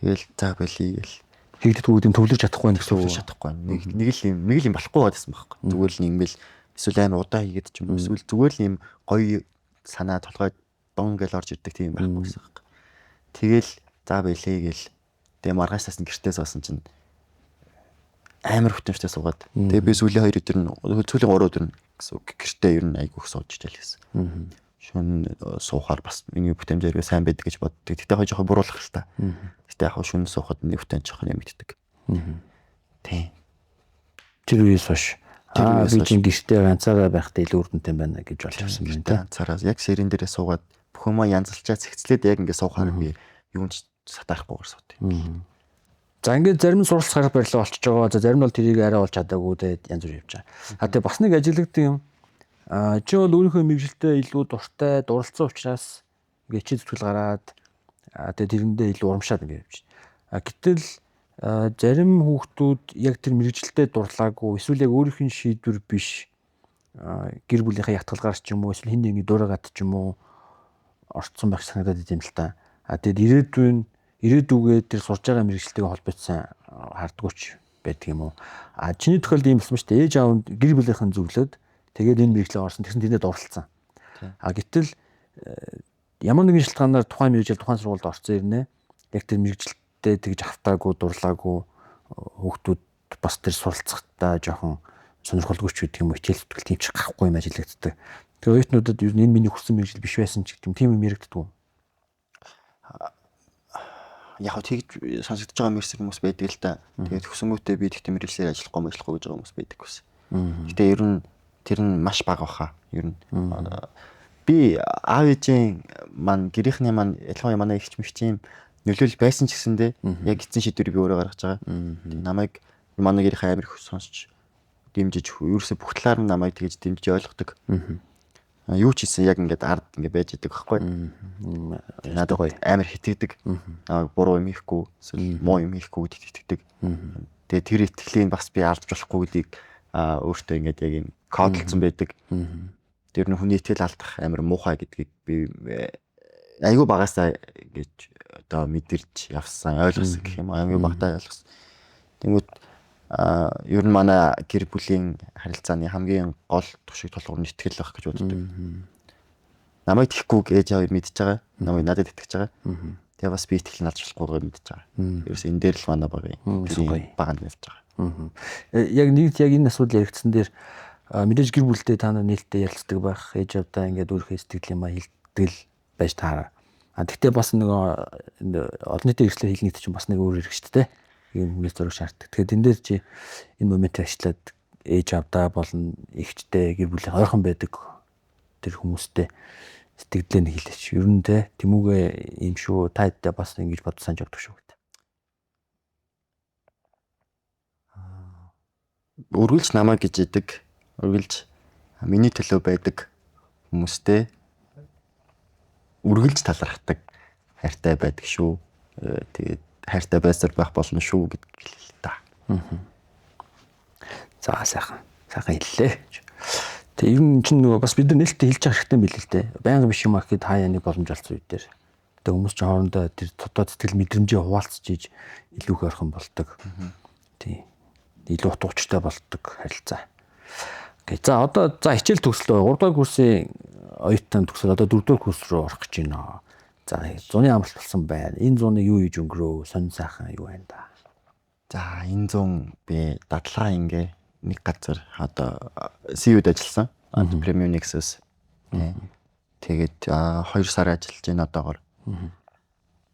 Тэгэл за болий гэл хийгддэг үгдийн төвлөрч чадахгүй байх гэсэн үг. Чадахгүй. Нэг л юм болохгүй байсан байхгүй. Зүгээр л ингэвэл эсвэл амар удаа хийгээд ч юм уу эсвэл зүгээр л юм гоё санаа толгой дон гэл орж ирдэг тийм байхгүй байсан байхгүй. Тэгэл за болий гэл Тэгээ маргааш тасны гэртээ суусан чинь амар хөтөмжтэй суугаад. Тэгээ би сүүлийн 2 өдөр нь сүүлийн 3 өдөр нь гэртээ ер нь айгүйх сууж ижил гэсэн. Шүн суухаар бас миний хөтөмжээрээ сайн байдаг гэж боддог. Тэгтээ хоо жоохон буруулах л та. Тэгтээ яг шүн суухад нэг хөтөмж жоохон нэмэгддэг. Тийм. Тэр үеэс хойш би чинь гэртээ ганцаараа байхдаа илүү өрдөнтэй байна гэж болж авсан юм тийм. Ганцаараа яг сэрэн дээрээ суугаад бүх юм янзалчаа цэгцлээд яг ингэ суухаар би юунч сатаахгүйгээр сууд. За ингээд зарим нь суралцах арга барил болчихж байгаа. За зарим нь бол тэрийг арай олж чадаагүй тэгээд янз бүр явж байгаа. Тэгээ бас нэг ажиглагдсан юм. Чи бол өөрийнхөө мэргэжилдээ илүү дуртай, дурлцсан учраас ингээд чи зүтгэл гараад тэгээд тэрэндээ илүү урамшаад ингээд явж байна. Гэтэл зарим хүүхдүүд яг тэр мэргэжилдээ дурлаагүй, эсвэл яг өөрийнх нь шийдвэр биш гэр бүлийнхээ ятгалгаар ч юм уу, эсвэл хин нэгний дуурайгаад ч юм уу орцсон байх санагдаад идэм л та. Тэгээд ирээдүгээ тэр сурж байгаа мэргэжилтэйгээ холбоотсан хардгууч байдаг юм уу? Чиний тохиолдолд ийм болсон шүү дээ. Ээж аав гэр бүлийнхэн зөвлөд тэгээд энэ мэргэжлээ орсон. Тэгсэн тэндээ дурлалцсан. Гэтэл ямар нэгэн шалтгаанаар тухайн мэргэжил тухайн сургуульд орсон ирнэ. Яг тэр мэргэжилтэд тэгж автаагүй, дурлаагүй хүүхдүүд бас тэр суралцахтаа жоохон сонирхолгүйч гэдэг юм уу? Хичээл зүтгэл тэмчих гахгүй юм ажиглагддаг. Тэгээд оюутнуудад ер нь энэ миний хүссэн мэргэжил биш байсан ч гэдэг тийм юм яригддаг. Яг тэгж сонсогдож байгаа мэргэжил хүмүүс байдаг л да. Тэгээд хүсэмжтэй би тэгтээ мэргэжлээр ажиллахгүй мэжлэхгүй гэж байгаа хүмүүс байдаг гэсэн. Гэтэ ер нь тэр нь маш бага баха. Ер нь би аав ээжийн маань гэрийнхний маань ялангуяа манай ихч мэгчийн нөлөөлөл байсан ч гэсэндээ яг эцсийн шийдвэрийг би өөрөө гаргаж байгаа. Намайг манай гэрийнхээ амир их сонсч дэмжиж ерөөсө бүх талаар нь намайг тэгж дэмжиж ойлгодог. Юу ч хийсэн яг ингээд ард ингээд байж идэг байхгүй. Надад гоё амар хитэгдэг. Буруу юм хийхгүй, муу юм хийхгүй гэдэгт итгэдэг. Тэгээ тэр итгэлийг бас би алдж болохгүй гэдгийг өөртөө ингээд яг юм кодлцсон байдаг. Тэр нь хүний итгэл алдах амар муухай гэдгийг би айгүй багасаа ингэж одоо мэдэрч явсан, ойлгосон гэх юм. Айгүй багтаа ойлгосон. Тэнгүүд ер нь манай гэр бүлийн харилцааны хамгийн гол туршиг толгуур нь итгэл байх гэж боддог. Намайг тэхгүй ээж аваа мэдж байгаа. Намайг надад итгэж байгаа. Тэгээ бас би итгэл наалж болохгүйгээ мэдж байгаа. Ерөөс энэ дээр л манай багын баганд явж байгаа. Яг нэгт яг энэ асуудал яригдсан дээр мэдээж гэр бүлдээ та нар нээлттэй ярилцдаг байх. Ээж авдаа ингээд өөрийнхөө сэтгэл юм хэлдэг байж таараа. Тэгтээ бас нэг олон нийтийн хэрэгслэр хэлнийт чинь бас нэг өөр хэрэг шүү дээ. Ийм хүнээс зөрөг шаарддаг. Тэгэхээр энэ дээр чи энэ моментыг ачлаад ээж авдаа болон ихчтэй гэр бүлийн ойрхон байдаг тэр хүмүүстэй сэтгэлдээ нэг хэлээч. Ер нь тэмүүгээ ийм шүү та хэдтэй бас ингэж бодсон жогдох шүү гэдэг. Үргэлж намайг гэж идэг. Үргэлж миний төлөө байдаг хүмүүстэй үргэлж талархдаг хайртай байдаг шүү. Тэгээд хайртай байсаар байх болно шүү гэдэг л та. За сайхан хэллээ. Тэгээ ер нь чинь нөгөө бас бид нар нээлттэй хэлж байгаа хэрэгтэй юм билээ л дээ. Байнга биш юм аа гэхэд хаяа нэг боломж олсон үе дээр. Тэгээ хүмүүс ч хоорондоо тэр дотоод сэтгэл мэдрэмжээ хуваалцж ийж илүү их ойрхон болдог. Тийм. Илүү утгатай болдог харилцаа. Окей. За одоо хичээл төгслөө 3 дугаар курсын оюутан төгсөл одоо 4 дугаар курс руу орох гэж байна. За зуны амралт болсон байна. Энэ зуныг юу хийж өнгөрөө? Сонин сайхан юу байна да? За энэ зун би дадлага ингээ нэг газар одоо CU-д ажилласан. Premium Nexus. Тэгээд 2 сар ажиллаж байна одоогоор.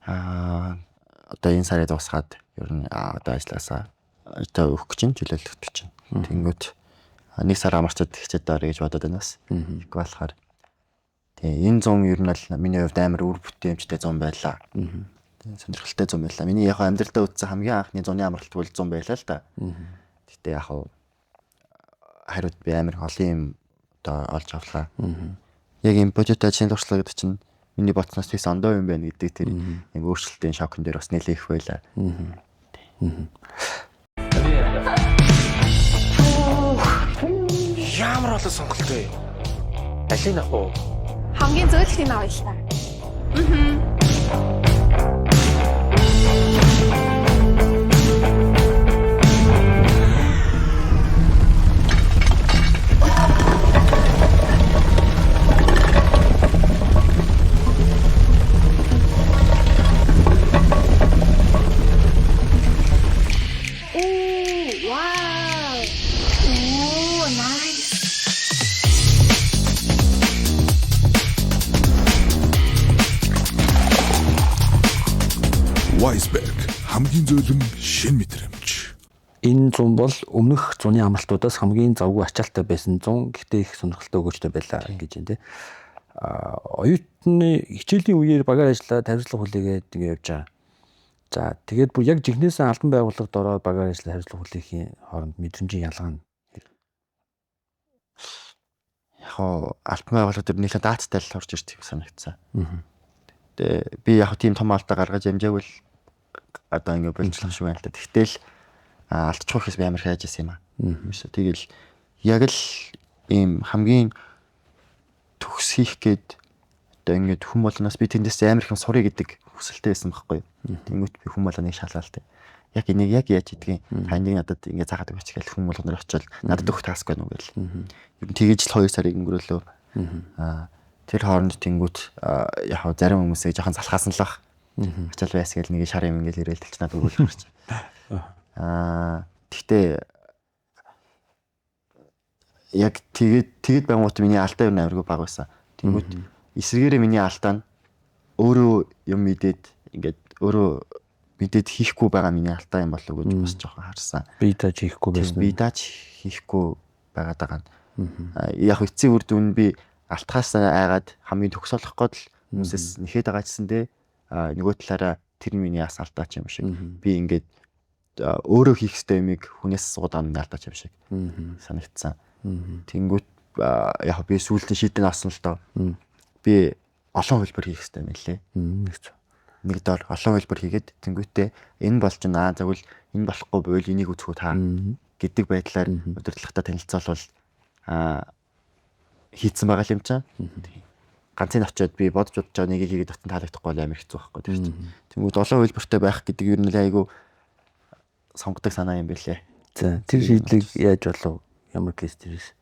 Одоо энэ сарыг дуусгаад ер нь одоо ажилласаа одоо өгөх гэж чөлөөлөх гэж байна. Тэнгүүт 1 сар амарчад хичээд дараа гэж бодоод байнаас. Их болохоор тэгээ энэ 100 ер нь л миний хувьд амар үр бүтээмжтэй 100 байлаа. Сонирхолтой 100 байлаа. Миний яг амьдралдаа үзсэн хамгийн анхны 100-ны амралт бол 100 байлаа л да. Гэтэ яг хариуд би амар олон юм одоо олж авлаа. Яг энэ бюджет ажлын туршлага гэдэг чинь миний ботсноос тийс ондоо юм байна гэдэг тэр юм өөрчлөлтийн шокн дээр бас нэлээд их байлаа. Ямар олон сонголт вэ? Алийг авах уу? Хамгийн зөөлхийг авъя л та. хамгийн зөөлөн шин мэдрэмж. Энэ зун бол өмнөх зуны амралтуудаас хамгийн завгүй ачаалттай байсан зун. Гэхдээ их сонирхолтой өгөөжтэй байлаа гэж юм тий. Оюутны хичээлийн үеэр багаар ажиллаад хариуцлага хүлээгээд ингэ явж байгаа. За тэгээд бүр яг жихнээсээ албан байгууллагад ороод багаар ажиллаад хариуцлага хүлээхийн хооронд мэдрэмжийн ялгаа нь Яг албан байгууллагад нэлээд даацтай л орж ирж байгаа санагдсан. Тэгээ би яг тийм том алдаа гаргаж амжаагүй л одоо ингэ болжлох шиг байна л да. Тэгтэл алдчихгүй хэс би амар хайж байсан юм аа. Тэгэл яг л ийм хамгийн төгс хийх гээд одоо ингэ хүм болноос би тэндээс амар их сурыг гэдэг хүсэлтэй байсан байхгүй. Тэнгүүт би хүм болоныг шалгаал тээ. Яг энийг яг яаж хийдгийг таныг надад ингэ цаагаад өгч гээл хүм болгоноор очивол надад өгөх таск байна уу гэл. Ер нь тэгэж л 2 сарыг өнгөрөөлөө. Тэр хооронд тэнгүүт яг зарим хүмүүсээ жоохон залхаасан л бах. Ачаал байс гэл нэг шар юм ингээл ирээлдэлч надад өгөөл гарч. Гэхдээ яг тэгэд байгуут миний алдаа юу нэргүй баг байсан. Тэнгүүт эсрэгээрээ миний алдаа нь өөрөө юм мэдээд ингээд өөрөө мэдээд хийхгүй байгаа миний алдаа юм болов уу гэж бас жоохон харсан. би тааж хийхгүй байсан. Би дааж хийхгүй байгаад байгаа нь. Яг эцсийн үр дүн би алтхаас айгаад хамгийн төгсөөлөх гээд л хүмүүсээс нэхэд байгаа гэсэн дээ. Нөгөө талаараа тэр миний яс алдаач юм шиг. Би ингээд өөрөө хийх ёстой юмыг хүнээс суугаад amin'ny алдаач юм шиг санагдсан. Тэнгүүт яг би сүүлдээ шийдэн авсан л доо. Би олон хөлбөр хийх ёстой юм лээ. Нэг доор олон хөлбөр хийгээд тэнгүүтээ энэ болж байна. Тэгвэл энэ болохгүй байвал энийг үзэхүү та гэдэг байдлаар удирдлагатай танилцуулбал хийцэн байгаа юм чам. Ганцын очиод би бодож байгаа нэгийг хийгээд дотн таалагдахгүй бол амар хэцүү байхгүй тийм чинь. Тэнгүүд олон хөлбөртэй байх гэдэг юу нэлээ айгу сонгодог санаа юм байлээ. За тэр шийдлийг яаж болов? Ямар кейс дээрээс?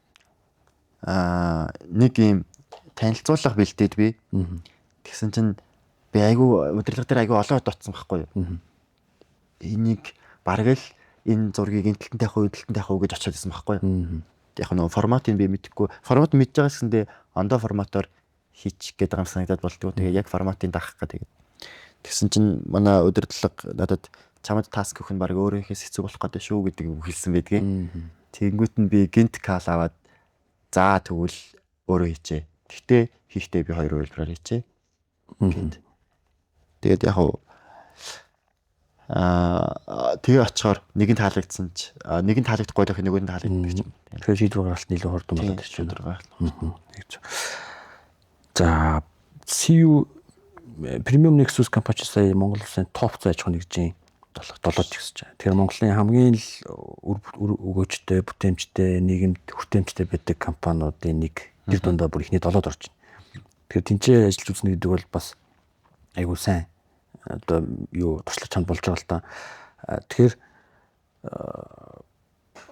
Нэг юм танилцуулга бэлдээд би. Тэгсэн чинь би айгу удирдлага дээр айгу олон дотсон байхгүй юу. Энийг бараг л энэ зургийг энэ талтан тавих уу гэж очиод байсан байхгүй юу. Яг нөө форматыг би мэдэхгүй. Формат мэдж байгаа гэсэндээ ондоо форматоор хийчих гээд байгаа юм санагдаад болдгоо. Тэгээ яг форматыг даах гэдэг. Тэгсэн чинь манай удирдлага надад чамд таск өгөх нь баг өөрийнхөөс хэцүү болох гэдэг шүү гэдэг үг хэлсэн байдгийг. Тэнгүүт нь би гинт кал аваад за тэгвэл өөрөө хийчээ. Гэхдээ хийхдээ би 2 хөлбөрөөр хийчээ. Тэгээд яг тэгээ очихоор нэг нь таалагдсан ч нэг нь таалагдахгүй байх нөгөө нь таалагддаг юм. Тэгэхээр шийдвэр гаргалт илүү хурдан болоод ирж байна. За CU Premium Nexus компани сая Монгол улсын топ зай аж ахуйн нэгжийн 7 жигсэж байгаа. Тэгэхээр Монголын хамгийн л өгөөжтэй, бүтээмжтэй, нийгэмд хүртээмжтэй байдаг компаниудын нэг тэр дундаа бүр ихний 7-д орж байна. Тэгэхээр тэнцээ ажиллаж үзнэ гэдэг бол бас айгуу сайн одоо юу туршлага чанд болж байгаа л та. Тэгэхээр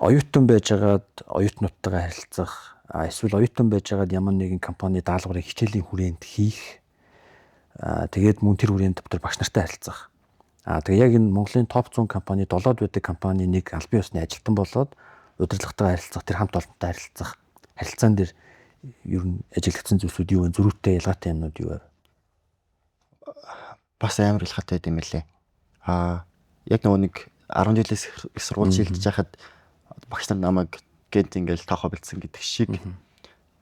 оюутан байжгаад оюутнуудтайгаа харилцах, эсвэл оюутан байжгаад ямар нэгэн компани даалгаврыг хичээлийн хүрээнд хийх, тэгээд мөн тэр хүрээнд дотор багш нартай харилцах. Тэгээ яг энэ Монголын топ 100 компани 7-д байдаг компани нэг албан ёсны ажилтан болоод удирдлагатайгаа харилцах, тэр хамт олонтой харилцах, харилцаан дээр ер нь ажиглагдсан зүйлсүүд юу вэ? Зөрүүтэй ялгаатай юмнууд юу вэ? Бас амар ялгаатай юм лээ. Яг нөгөө нэг 10 жилээс их сургууль шилжиж байхад багш нар намайг гэнт ингээл тоохоо бэлдсэн гэдэг шиг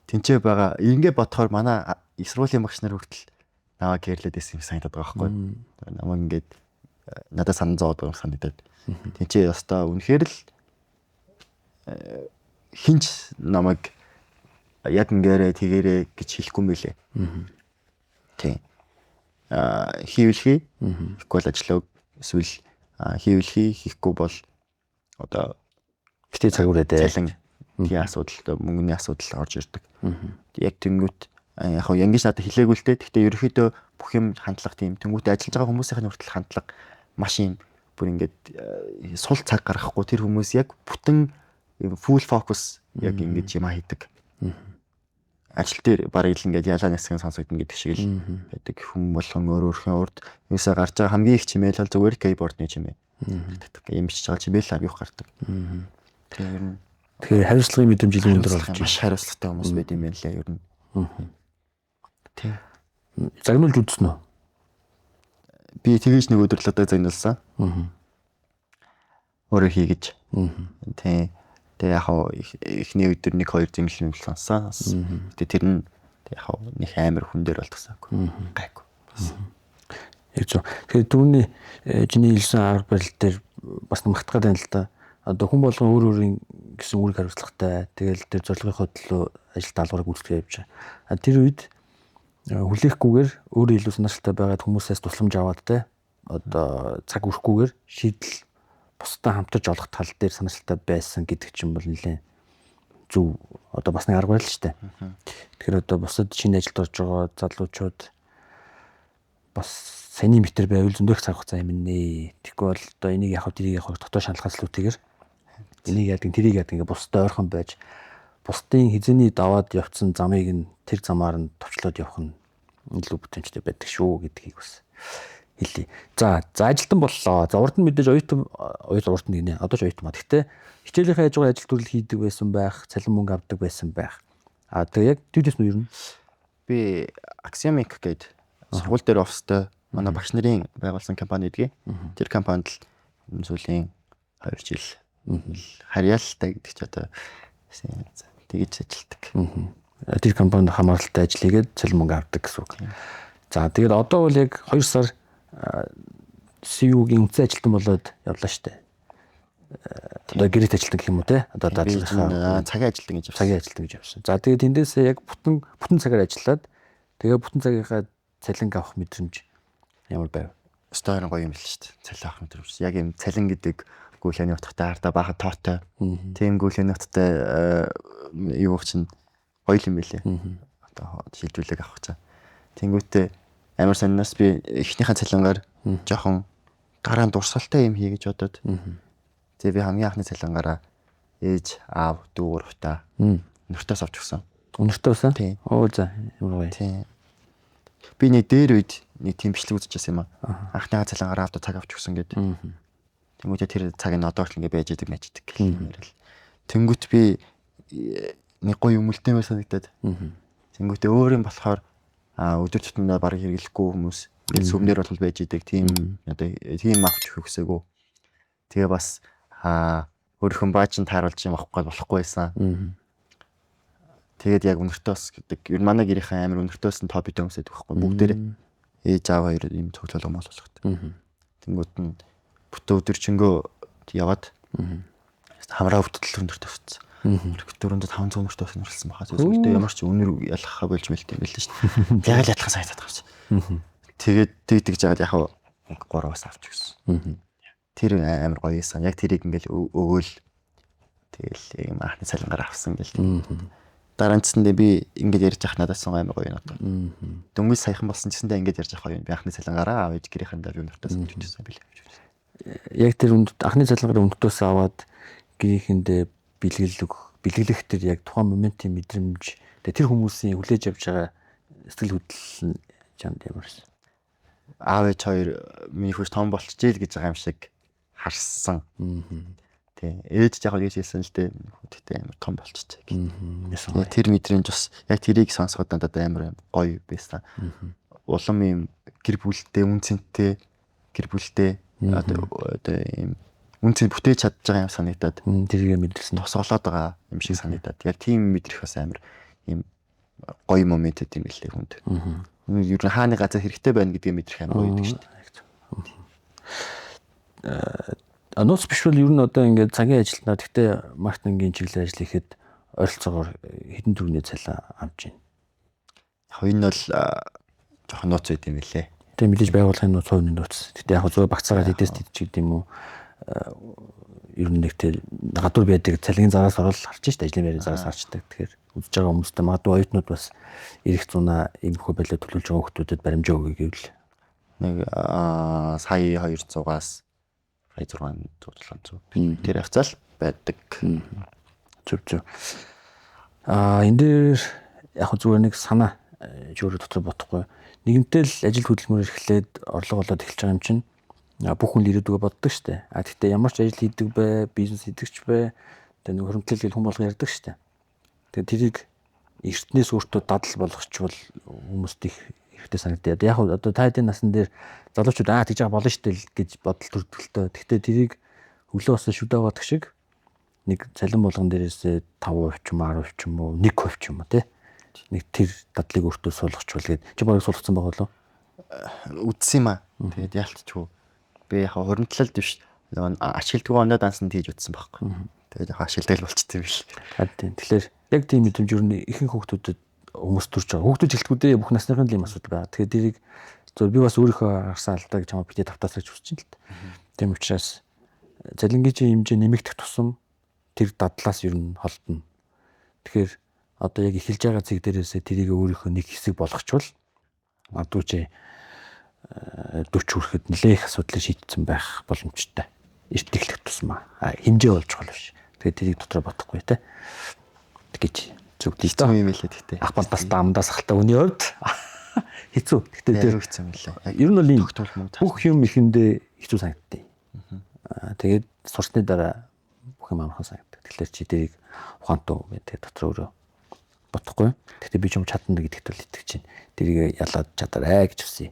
тэнцээ байгаа. Ингээ бодохоор манай их сургуулийн багш нар хүртэл намайг гэрлээд байсан юм санагдаад байгаа байхгүй. Намайг ингээд надад санаа зовоод байгаа санагдаад. Тэнцээ ёстой үнэхээр л хинч намайг яг ингээрээ тэгээрээ гэж хэлэхгүй мөлий. Тийм. Хийвлхий ихгүй л ажиллаа эсвэл хийвлхий хийхгүй бол одоо битээ цагуураад цалин тийм асуудал мөнгөний асуудал орж ирдэг. Яг тэнгүүт яг хоо янгиш надад хэлээгүй л дээ. Гэхдээ ерөөхдөө бүх юм хандлага тийм. Тэнгүүт ажиллаж байгаа хүмүүсийн хүртэл хандлага маш юм бүр ингээд сул цаг гаргахгүй тэр хүмүүс яг бүтэн full focus яг ингэж юм хийдэг. Ажил дээр бараг л ингээд ялаа нэсгэн сонсогдно гэдэг шиг л байдаг. Хүн болгон өөрөөрхөн урд юусаа гарч байгаа хамгийн их чимээл бол зүгээр keyboard-ны чимээ. Ийм бичиж байгаа чимээл авих гардаг. Тэгэхээр хариуцлагын мэдрэмжийн өндөр болж маш хариуцлагатай хүмүүс байд юм байна лээ ер нь. Тийм. Загнуулж үзсэн үү? би тэгэж нэг өдөр л одоо загнуулсан. Өөрөө хийгэж. Тий. Тэгээ яг эхний өдөр 1-2 зинглэн сонсон. Тэгээ тэр нь яг нэг амар хүн дээр болтгосаагүй. Гайгүй. Яг зөв. Тэгэхээр түүний чиний хэлсэн арга барил дээр бас магтгаад байна л да. Одоо хүн болгон өөр өөрийн гэсэн үүрэг хариуцлагатай. Тэгэл тэр зорилгынхоо төлөө ажил даалгаврыг гүйцэтгэж явж байгаа. Тэр үед хүлээхгүйгээр өөрөө илүү санаачилтай байгаад хүмүүсээс тусламж аваад те одоо цаг өрөхгүйгээр шийдэл бусдаа хамтарч олох тал дээр санаачилтай байсан гэдэг чинь бол нэлээд зөв одоо бас нэг арга барил шүү дээ. Тэгэхээр одоо бусад шинэ ажилд орж байгаа залуучууд бас саний метр байвал зөндөх цаг хугацаа юм нэ. Тэгэхгүй бол одоо энийг яг тэрийг яг дотоод шаналхааслуутайгэр энийг яадаг тэрийг яадаг ингээ бусдад ойрхон байж бусдын хизээний даваад явцсан замыг нь тэр замаар нь товчлоод явах нь илүү бүтэнчтэй байдаг шүү гэдгийг бас хэлье. За ажилтан боллоо. За урд нь мэдээж оюутан урд нь гинэ. Одоо ч оюутан ба. Гэхдээ хичээлийнхээ хажуугаар ажил төрөл хийдэг байсан байх, цалин мөнгө авдаг байсан байх. Тэгээ яг тиймээс нь юу юм? Би Axiomik гэдэг сургууль дээр офстой манай багш нарын байгуулсан компани гэдгийг. Тэр компанид л сүүлийн 2 жил харьяалтай гэдэг чи одоо тэгж ажилтдаг. Тэр компанид хамааралтай ажил хийгээд цалин мөнгө авдаг гэсэн үг. За тэгээд одоо бол яг 2 сар CU-гийн үнцэн ажилтан болоод явлаа штэ. Одоо гэрээт ажилтан гэх юм уу те? Одоо дадлахаа цагийн ажилтан гэж явсан. Цагийн ажилтан гэж явсан. За тэгээд тэндээсээ яг бүтэн цагаар ажиллаад тэгээд бүтэн цагийнхаа цалин авах мэдрэмж ямар байв? Стойрон гоё юм л штэ. Цалин авах мэдрэмж. Яг юм цалин гэдэг гүйлэний утгатай хардаа баха тоотой. Тийм гүйлэний утгатай юу чинь гоё юм билээ. Одоо шилжүүлэг авах чаа. Тэнгүүтээ амар саннаас би эхнийхэн цалингаар жоохон гараан дурсгалтай юм хий гэж бодоод. Тэгээ би хамгийн анхны цалингаараа ээж, аав, дүү, уртаа нөртөөс авч өгсөн. Өнөртөө өсөн? Тийм. Оо за ямар гоё. Тийм. Би нэг дээр үед нэг тийм бичлэг үзчихсэн юм аа. Анхныхаа цалингаараа авто цаг авч өгсөн гэдэг. Тэнгүүтээ тэр цаг нь одоо ч ингэ байж идэг мэждэг гэх юм ярил. Тэнгүүт би нэг гоё өмөлтөмөр санагдаад. Тэнгүүтээ өөр юм болохоор өдөр тутмын баг хэрэглэхгүй хүмүүс сүмнэр бол байж идэг тийм одоо тийм авч өгсөөгөө. Тэгээ бас өөрхөн баажин тааруулж юм авахгүй болохгүй байсан. Тэгээд яг өнөртөөс гэдэг ер манай гэрийнхэн амир өнөртөөс нь топ бит өмсөд байхгүй бүгдээрээ ээж аав хоёр юм цоглол юм болгохдаг. Тэнгүүд нь бүтэн өдөржингөө яваад хамраа өвдөлт өнөртөөс. 400-500 өнөртөөс нөрлсөн баха. Тэгвэл ямар ч өнөр ялхахаа болж мэлт юм байл шүү дээ. Яг л ялхах санагдаад гарч. Тэгээд тэгж жагаад яг 3-аас авч гисэн. Тэр амир гоё байсан. Яг тэрийг ингээл өгөөл тэгэл юм анхны цалингаар авсан гэл. Дараанцсандээ би ингээд ярьж ах надаас амар гоё юм одоо. Дөнгөж саяхан болсон гэсэндээ ингээд ярьж ах гоё юм. Би анхны цалингаараа аав ээж гэрийнхэн дээр өнөртөөс авчихсан билээ. Яг тэр анхны цалингаараа өнөртөөс аваад гэрийнхэндээ бэлгэлэх тэр яг тухайн моментын мэдрэмж тэр хүмүүсийн хүлээж авч байгаа сэтгэл хөдлөл нь чамд ямарсан. Аав ээж хоёр миний хөөс том болчихжээ л гэж байгаа юм шиг харсан. Тий. Ээж яг гэж хэлсэн л дээ. Тэгтээ амар том болчихжээ гэх. Тэр мэдрэмж бас яг тэрийг сонсоход надад амар гоё байсан. Улам юм гэр бүлтэй үнцэнтэй гэр бүлтэй одоо юм үнцэн бүтээж чадж байгаа юм санагдаад тэрийг мэдэрсэн тосголоод байгаа юм шиг санагдаад яг тийм мэдрэх бас амар юм гоё момент гэдэм билээ хүнд. Ер нь хааны газар хэрэгтэй байна гэдгийг мэдрэх амар гоё гэдэг шүү дээ. Нууц биш бол ер нь одоо ингээд цагийн ажилтнаа гэхдээ маркетингийн чиглэл ажил хийхэд ойролцоогоор хэдэн төгрөгийн цалин авч байна. Яг энэ бол жоохон нууц байд юм билээ. Тэгээ мэдээж байгууллагын нууц хувийн нууц. Гэтэ яг зөв багцаагаар хэдээс тийдч гэдэг юм уу. Ер нь нэг тэр гадуур байдаг цалингийн зараас орол харж штэ ажлын байрны зараас харчдаг. Тэгэхээр үзэж байгаа хүмүүстээ магадгүй оюутнууд бас ирэх зунаа иймэрхүү байлаа төлөвлөж байгаа хүмүүстүүдэд баримжаа өгье гэвэл нэг сая 200-аас 600-700 тэр хавцал байдаг. Зөв. Энэ дээр яг зүгээр нэг санаа жөөрө дотор бодохгүй. Нэгэнтэй л ажил хөдөлмөр эрхлээд орлого олоод эхэлж байгаа юм чинь бүх хүн ирээдүгөө боддог штэ. Гэхдээ ямар ч ажил хийдэг бай, бизнес хийдэгч бай, тэгээ нэг хөрөнгөлөл гэл хүн болго ярьдаг штэ. Тэгээ тэрийг эртнээс өөртөө дадал болгочвол хүмүүст их хэрэгтэй санагдаад. Яг одоо та хэдийн насн дээр залуучууд тэгж байгаа болно шүү дээ гэж бодол төрөлтөө. Гэхдээ тэрийг өглөө босоо шүдэ аваад шиг нэг цалин болгон дээрээс 5% ч юм уу 10% ч юм уу 1% ч юм уу тий. Нэг тэр дадлыг өөртөө суулгачвал гээд чи барыг суулгацсан байгаа болов? Үдсэн юм аа. Тэгээд яалтчгүй. Би яг хуримтлалд биш. Ашигладаг оноо дансанд хийж утсан байхгүй. Тэгээд яг ашигладаг болчтой биш. Тийм. Тэгэхээр яг тийм мэдрэмж юу нэ ихэнх хүүхдүүдэд хүмүүс төрж байгаа. Хүүхдүүд жилтгүүдээ бүх насныхын л юм асуудал байна. Тэгэхээр дэрийг зөв би бас өөрийнхөө харсан алдаа гэж хамаа битээ тавтаасаж хүсэж байна л та. Тийм учраас цалингийн хэмжээ нэмэгдэх тусам тэр дадлаас ер нь холдно. Тэгэхээр одоо яг эхэлж байгаа зэг дээрээсээ тэрийг өөрийнхөө нэг хэсэг болгочвол адуу чи 40 хүрэхэд нэлээх асуудлыг шийдсэн байх боломжтой. Эрт эхлэх тусмаа хэмжээ болж байгаа биш. Тэгээд тэрийг дотроо бодохгүй те. Тэгэж зүгдээ хэцүү юм хэлээ тэгтээ. Ах бандаас даамдаас халтаа үний хувьд хэцүү. Тэгтээ тэр хэцүү юм лээ. Ер нь бол ийм бүх юм ихэндээ хэцүү санагдтыг. Тэгээд сурсны дараа бүх юм амархан санагддаг. Тэгэхээр чи тэрийг ухаантай тэгээд дотроо өөрөө бодохгүй. Тэгтээ би ч юм чадна гэдэгт бол итгэж чинь. Тэрийг ялаад чадаарай гэж хүсье.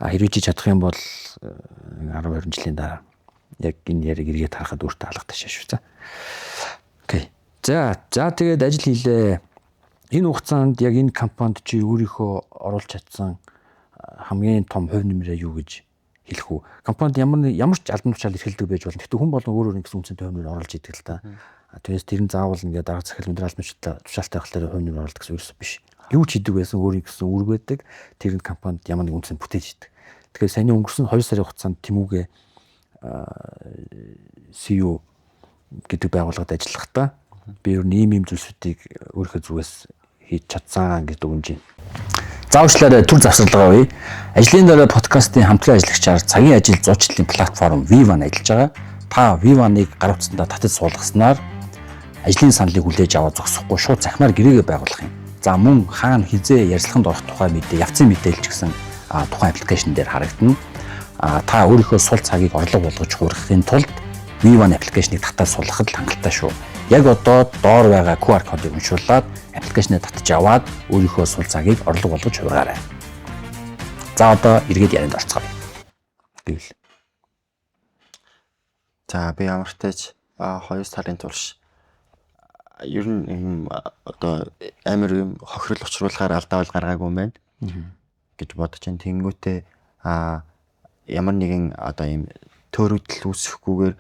Хэрвээ чи чадах юм бол 10-20 жилийн дараа яг энэ яриг эргээд харахад өөртөө алгатай шүү дээ. Окей. За тэгээд ажил хийлээ. Энэ хугацаанд яг энэ компанид чи өөрийнхөө оруулж чадсан хамгийн том хувь нэмрээ юу гэж хэлэх үү? Компанид ямар ч албан тушаал эрхэлдэг байж болно. Гэхдээ хүн болгон өөр өөр гэсэн үнцэнтэй хувь нэмрээ оруулж идэг л та. Тэгээс тэр нь заавал ингээд дарга захирал өндөр албан тушаалтай болохоор хувь нэмрээ оруулдаг гэсэн үг биш. Юу ч хийдэг байсан өөрийн гэсэн үүрэг байдаг. Тэр нь компанид ямар нэг үнцэн бүтээж идэг. Тэгэхээр саяны өнгөрсөн 2 сарын хугацаанд Тэмүүгээ CEO гэдэг байгууллагад ажиллахдаа би ер нь ийм зүйлсүүдийг өөрийнхөө зүгээс хийж чадсан гэж дүгнэж байна. За уучлаарай түр завсралгаа үе. Ажлын дараа подкастын хамтран ажиллагчаар цагийн ажил зуучлалын платформ Viva-нд ажиллаж байгаа. Та Viva-ныг гар утсандаа татаж суулгаснаар ажлын саналыг хүлээж аваад зогсохгүй шууд захимаар гэрээгээ байгуулах юм. За мөн хаана хизээ ярилцлаганд орох тухай мэдээ, явцын мэдээлэл ч гэсэн тухайн аппликейшн дээр харагдана. Та өөрийнхөө сул цагийг орлого болгож хуурахын тулд Viva-ны аппликейшнийг татаж суулгахад хангалттай шүү. Яг одоо доор байгаа QR кодыг уншуулад аппликейшнээ татаж аваад өөрийнхөө сул цагийг орлого болгож хувиргаарай. За одоо эргээд ярианд орцгоё. Гэвэл. За би ямартайч 2 сарын турш ер нь одоо амар юм хохирол учруулахаар алдаавал гаргаагүй юм байна гэж бодож байна. Тэнгүүтээ ямар нэгэн одоо юм төөрөгдөл үүсэхгүйгээр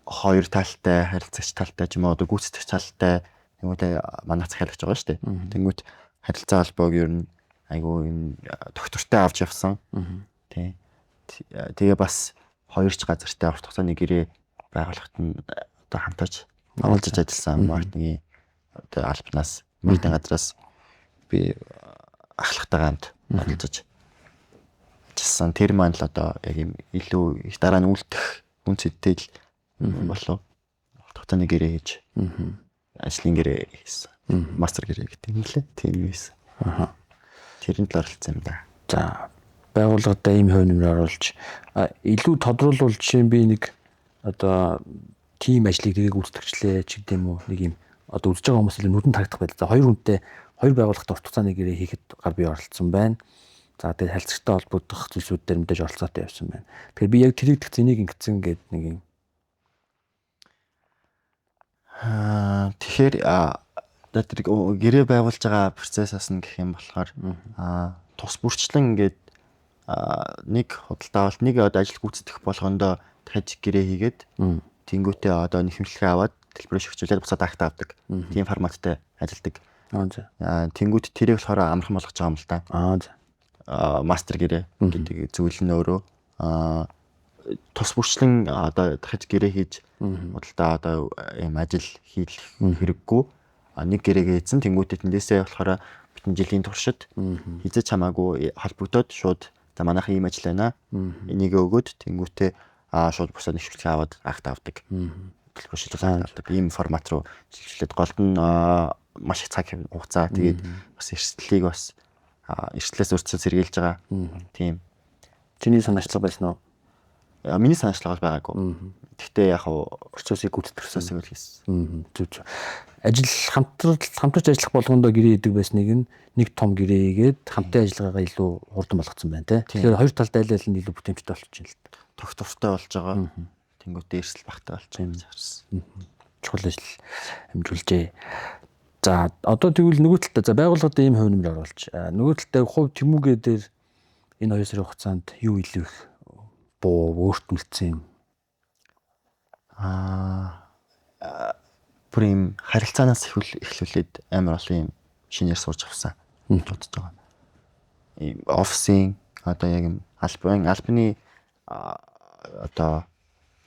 хоёр талтай харилцагч талтай ч юм уу одоо гүйцэтгэгч талтай тэнгүүтээ манай захиалагч байгаа шүү дээ. Тэнгүүт харилцаа холбоог ер нь айгүй юм доктортой авч явсан. Тий. Тэгээ бас хоёрч газартай урт хугацааны гэрээ байгуулахад нь одоо хамтаж оруулж ажилласан маркетингийн одоо албанаас мөрдийн газраас би ахлагтайгаа хамт ажиллаж ажилласан. Тэр маань л одоо яг юм илүү их дараа нь үлдэх үнцэдтэй л болов. Урт хугацааны гэрээ хийж ажлын гэрээ хийсэн. Мастер гэрээ гэдэг юм лээ. Тийм юм хийсэн. Тэрэнд л оролцсон юм да. За байгууллагад ийм хувь нэмрээ оруулж илүү тодруулбал жишээ нь би нэг одоо тим ажлыг тэрийг гүйцэтгчлээ ч гэдэм үү нэг юм одоо үзэж байгаа хүмүүс илүү нүдэнд харагдах байл. За хоёр хүнтэй хоёр байгууллагад урт хугацааны гэрээ хийхэд гар бие оролцсон байна. За тэгээд харилцагтай холбогдох зүйлсүүд дээр мэдээж оролцоотой явсан байна. Тэгэхээр би яг тэрийг дэх зэнийг ингэсэн гэдэг нэг юм. Тэгэхээр тэр гэрээ байгуулж байгаа процессаас нь гэх юм болохоор тус бүрчлэн ингээд нэг худалдаа авалт нэг одоо ажил гүйцэтгэх болгондоо дахиж гэрээ хийгээд тэнгүүтээ одоо нэхэмжлэгээ аваад төлбөрөө шигчүүлээд буцаад акт авдаг. Тийм форматтай ажилдаг. Тэнгүүт тэрийг болохоор амархан болгож байгаа юм л да. Мастер гэрээ гэдэг зүйл нь өөрөө тус бүрчлэн одоо дахиж гэрээ хийж худалдаа одоо ийм ажил хийх хэрэггүй. Нэг гэрээгээ хийсэн тэнгүүтээ тэндээсээ болохоор битэн жилийн туршид хизэж хамаагүй холбогдоод шууд за манайхан ийм ажил байна. Энийг өгөөд тэнгүүтээ шууд бусад нэвшүүлгээ аваад акт авдаг. Төлбөр шилжүүлэлт авдаг. Ийм формат руу шилжүүлээд голд нь маш их цаг хугацаа тэгээд бас эрсдлийг бас эрсдлээс өөрчлөлт сэргийлж байгаа. Тийм. Чиний санаачлага байсан уу? Миний санаачлага байгаагүй. Гэхдээ яг процессыг гүйцэтгэрсэн. процессыг хийсэн. Зүг. Ажил хамтарч ажиллах болгондоо гэрээ идэг байсныг нэг том гэрээ игээд хамтын ажиллагаагаа илүү хурдан болгоцсон байна те. Тэгэхээр хоёр талд айлал нь илүү бүтээмжтэй болчихж байна л. Тогтвортой болж байгаа. Тэнгүүтээ эрсэл багтаа болж байгаа юм харсан. Чухал ажил амжуулжээ. За одоо тэгвэл нөгөө талдаа за байгууллагад ийм хувь нэмэр оруулж нөгөө талдаа хувь тэмүүгээ дээр энэ 2 сарын хугацаанд юу илүү их буу өөрчлөлтсөн юм. Бүр юм харилцаанаас эхлүүлээд амар олон юм шинээр сурч авсан гэж бодож байгаа. Ийм офисын одоо яг юм албаны одоо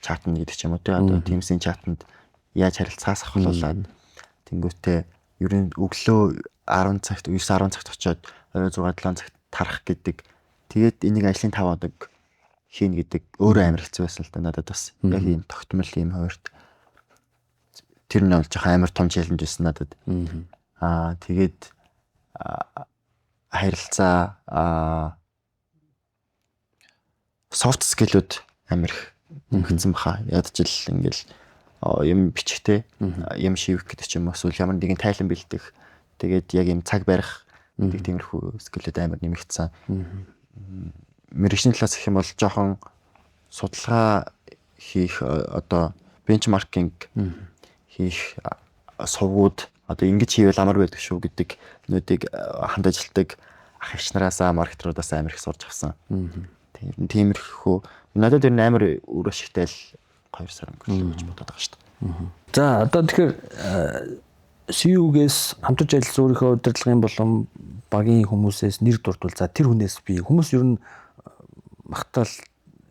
чатнд гэдэг ч юм уу те одоо Teams-ийн чатнд яаж харилцаас авахлуулаад тэнгүүтээ ер нь өглөө 10 цагт 9-10 цагт очиод 6-7 цагт тарах гэдэг. Тэгээд энийг ажлын 5 хоног хийн гэдэг өөрөө амар хэцүү байсан л да надад бас. Яг ийм тогтмол ийм хуваарт тэр нь болж байгаа амар том челленж байсан надад. Тэгээд харилцаа soft skill-үүд амар их хэмжсэн баха. Ядчил ингээл юм бичихтэй юм шивэх гэдэг ч юм уу эсвэл ямар нэгэн тайлан бэлдэх тэгээд яг юм цаг барих гэдэг тиймэрхүү скиллүүд амар нэмэгдсэн. Мэргэжний талаас гэх юм бол жоохон судалгаа хийх одоо бенчмаркинг хийх сувгууд одоо ингэж хийвэл амар байдаг шүү гэдэг нүүдийг хамт ажилтдаг ах эгч нараасаа маркетеруудаас амар их сурч авсан. Тиймэрхүү надад тэр амар өөр ашигтай л 2 сар өнгөрлөө гэж бодоод байгаа шүү дээ. За одоо тэгэхээр CU-гээс хамтарч ажиллаж өөрийнхөө удирдлагын болон багийн хүмүүсээс нэр дурдвал за тэр хүнээс би хүмүүс ер нь магтаал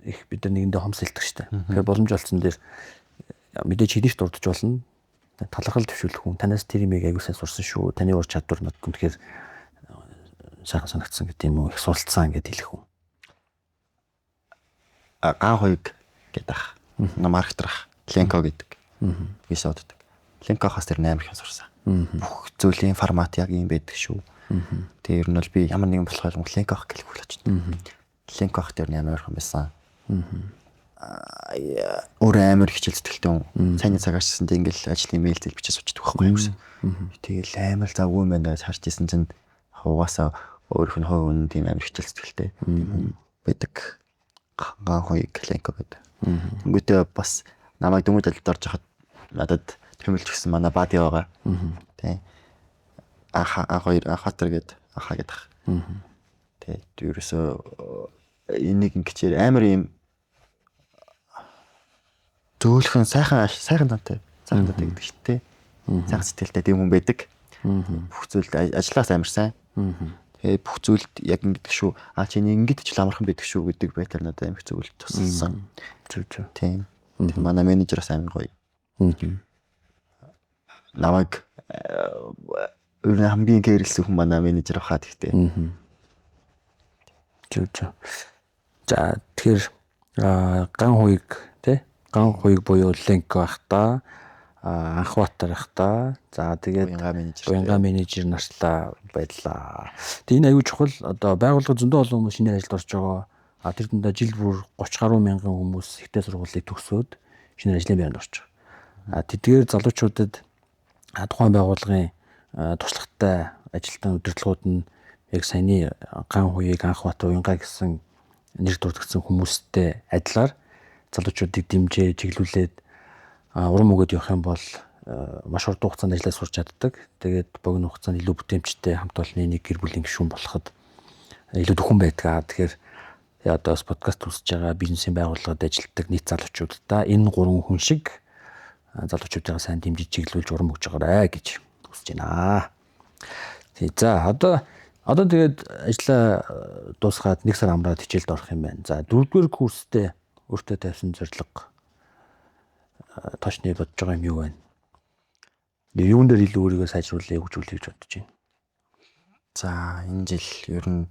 их бид нар нэгэндээ хомсэлдэг шүү дээ. Тэгэхээр боломж олцсон дээр мэдээж хэдийч дурдж болно. Талархал төвшүүлэх хүн танаас тэр имийг аягүй сайн сурсан шүү. Таны ур чадвар надад үнэхээр сайхан санагдсан гэдэг юм уу их суралцсан гэдээ хэлэх хүн. Ган хоёг гэдэг ах. Маркетер ах. Ленко гэдэг. Виса уддаг. Ленкохоос тэр 8 их сурсан. Бүх зүйлийн формат яг юм байдаг шүү. Тэгээ ер нь бол би ямар нэгэн болох юм Ленкох гэлэх болчихсон. Ленкох тэр 8 орхон байсан. Өөр амар хичээл зүтгэлтэй хүн. Сайн цагаарчсанд ингээл ажлын мэйл зэл бичиж суучих байхгүй юу. Тэгэл амар завгүй юм байна гэж харж исэн чинь угаасаа өөрийнх нь хувь хүн тийм амар хичээл зүтгэлтэй байдаг. Ган хоёг Ленко гэдэг. Тэнгүүтээ бас намайг дөнгөж ажилд орж хахад надад тэмүүлж гисэн манай бади байгаа. Тэ. Ахатар гээд ахаа гэдэг. Тэ. Ерөөсөө энийг ингэчээр амар юм зөөлхөн сайхан тантай гэдэг шүү дээ. Сайхан сэтгэлтэй тийм хүн байдаг. Бүх зүйлд ажиллаас амар сайн. Тэгээ бүх зүйлд яг ингэдэг шүү. Чиний ингэдэг ч амархан байдаг шүү гэдэг байдлаар надад амар зөвлөж туссан. Зүг. Тийм. Манай менежераас амар гоё. Намайг өөр хамгийн кэрлсэн хүн манай менежер хаад ихтэй. Зүг. За тэгэхээр ган хоёг тий ган хоёг буюу Ленко ахта Анхбаатар ахта за тэгээд уянга менежер нартлаа байдлаа. Тэгээ энэ аюул чухал одоо байгууллага зөндөө олон хүмүүс шинээр ажилд орж байгаа. Тэр дундаа жил бүр 30 гаруй мянган хүмүүс ихтэй сургуулийг төгсөөд шинээр ажлын байранд орж байгаа. Тэдгээр залуучуудад тухайн байгууллагын туршлагатай ажилтан удирдлагууд нь яг саяны ган хоёг Анхбаатар уянга гэсэн нэр дурдсан хүмүүстэй адилаар залуучуудыг дэмжээ чиглүүлээд урам өгөөд явах юм бол маш урт хугацаанд ажиллаж сурч чаддаг. Тэгээд богино хугацаанд илүү бүтээмжтэй хамт олонны нэг гэр бүлийн гишүүн болоход илүү дөхөн байдаг. Тэгэхээр одоо подкаст үзэж байгаа бизнесийн байгууллагад ажилладаг нийт залуучуудаа энэ 3 хүн шиг залуучуудаа сайн дэмжиж чиглүүлж урам өгж байгаарэ гэж хүсэж байна. За одоо тэгээд ажлаа дуусгаад 1 сар амраад хичээлд орох юм байна. За 4-р курстэй өөртөө тавьсан зорилго тошны бодож байгаа юм юу вэ? Юунд дээр илүү өөрийгөө сайжруулъя хөгжүүлэе гэж бодож байна. За энэ жил ер нь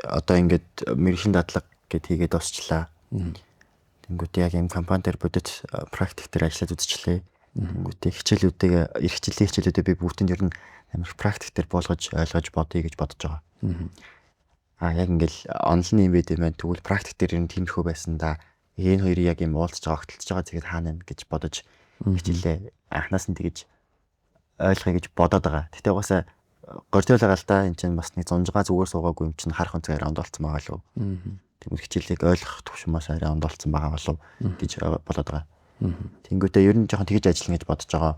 одоо ингээд мэргэжлийн дадлага гэд хийгээд дуусчлаа. Тэнгүүтээ яг юм компани дээр бодит практик дээр ажиллаад үзчихлээ. Тэнгүүтээ хичээлүүдийг хичээлүүдээ би бүгдэнд ер нь амар практик дээр болгож ойлгож бодъё гэж бодож байгаа. Яг ингээл онлайн юм байд юм байна. Тэгвэл практик дээр ер нь тиймэрхүү байсан да. энэ хоёрыг яг юм уулзж байгаа, огтлж байгаа тэгээд хаана нэ гэж бодож хичээлээ. Анхнаас нь тэгэж ойлгоё гэж бодоод байгаа. Гэтэ угаасаа гордиол байгаа л да. Энд чинь бас нэг зунжгаа зүгээр суугаагүй юм чинь харах онцгой раунд болцсон байгаа лу. Тэгмэл хичээлийг ойлгох төвшмөөс раунд болцсон байгаа болов гэж болоод байгаа. Тэнгүүтээ ер нь жоохон тэгэж ажиллана гэж бодож байгаа.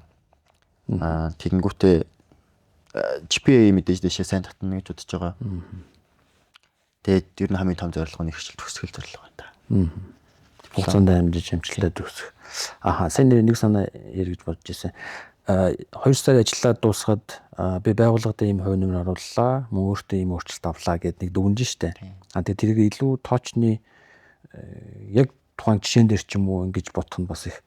Тэгэнгүүтээ GPA мэдээж дэшээ сайн татна гэж бодож байгаа. Тэгээд ер нь хамгийн том зорилго нь их хичээл төгсгөл зорилго байна та. Хугацаанд амжиж амжилттай төгсөх. Сайн нэг санаа ярих гэж бодож ирсэн. 2 сар ажиллаад дуусгаад би байгууллагад ийм хувь нэмэр орууллаа. Мөн өөртөө ийм өөрчлөлт авлаа гэдэг нэг дүгнэж штэ. Тэгээд тэрийг илүү тоочны яг тухайн жишээн дээр ч юм уу ингэж бодох нь бас их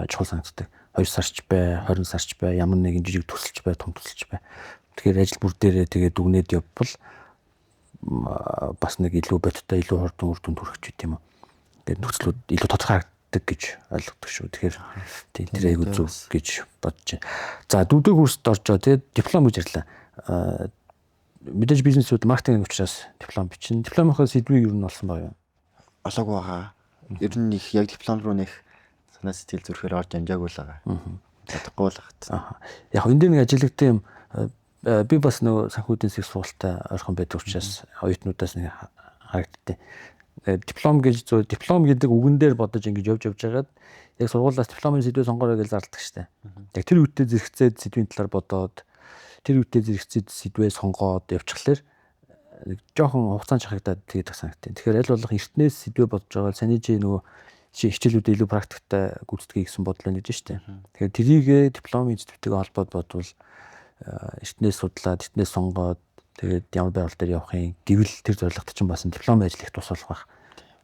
чухал санагддаг. 2 сарч бай, 20 сарч бай, ямар нэгэн жижиг төсөлч бай, том төсөлч бай. Тэгэхээр ажил бүр дээрээ тэгээд дүгнээд явбал бас нэг илүү бодтой, илүү хурдан үр дүнд хүрэх ч гэдэм юм. Тэгээд нөхцлүүд илүү тодорхой харагддаг гэж ойлгодог шүү. Тэгэхээр тэр айгуу зүг гэж бодож байна. За дүүдэг курст оржоо тэгээд диплом гэж ярьлаа. Мэдээж бизнесүүд маркетинг учраас диплом бичнэ. Дипломынхаа сэдвийг юу нь олсон баг юу? Олоогүй байгаа. Ер нь их яг диплом руу нэх санаа сэтгэл зүрхээр орж амжаагүй л байгаа. Чадахгүй л хат. Яг энэ дээр нэг ажиллагдсан юм. Би бас нөгөө санхүү эдийн засгийн сургалтад ойрхон байдаг учраас оюутнуудаас нэг харагдтыг. Диплом гэдэг үгэн дээр бодож ингэж явж байгаад яг сургуулиас дипломын сэдвээ сонгороо гэж зарддаг штэ. Яг тэр үедээ зэрэгцээ сэдвийн талаар бодоод тэр үедээ зэрэгцээ сэдвээ сонгоод явчихлаар нэг жоохон хугацаанд шахагдаад тэгээд санагдтыг. Тэгэхээр аль болох эртнээс сэдвээ бодож байгаа саний чи нөгөө хичээлүүдээ илүү практиктай гүйцэтгэе гэсэн бодол байна гэж штэ. Тэгэхээр тэрийг дипломын сэдвтэйгээ холбоод бодвол эртнээс судлаад, эртнээс сонгоод тэгээд ямар байвал дээр явахын гэвэл тэр зорилгот чинь бас диплом ажил их тус болох байх.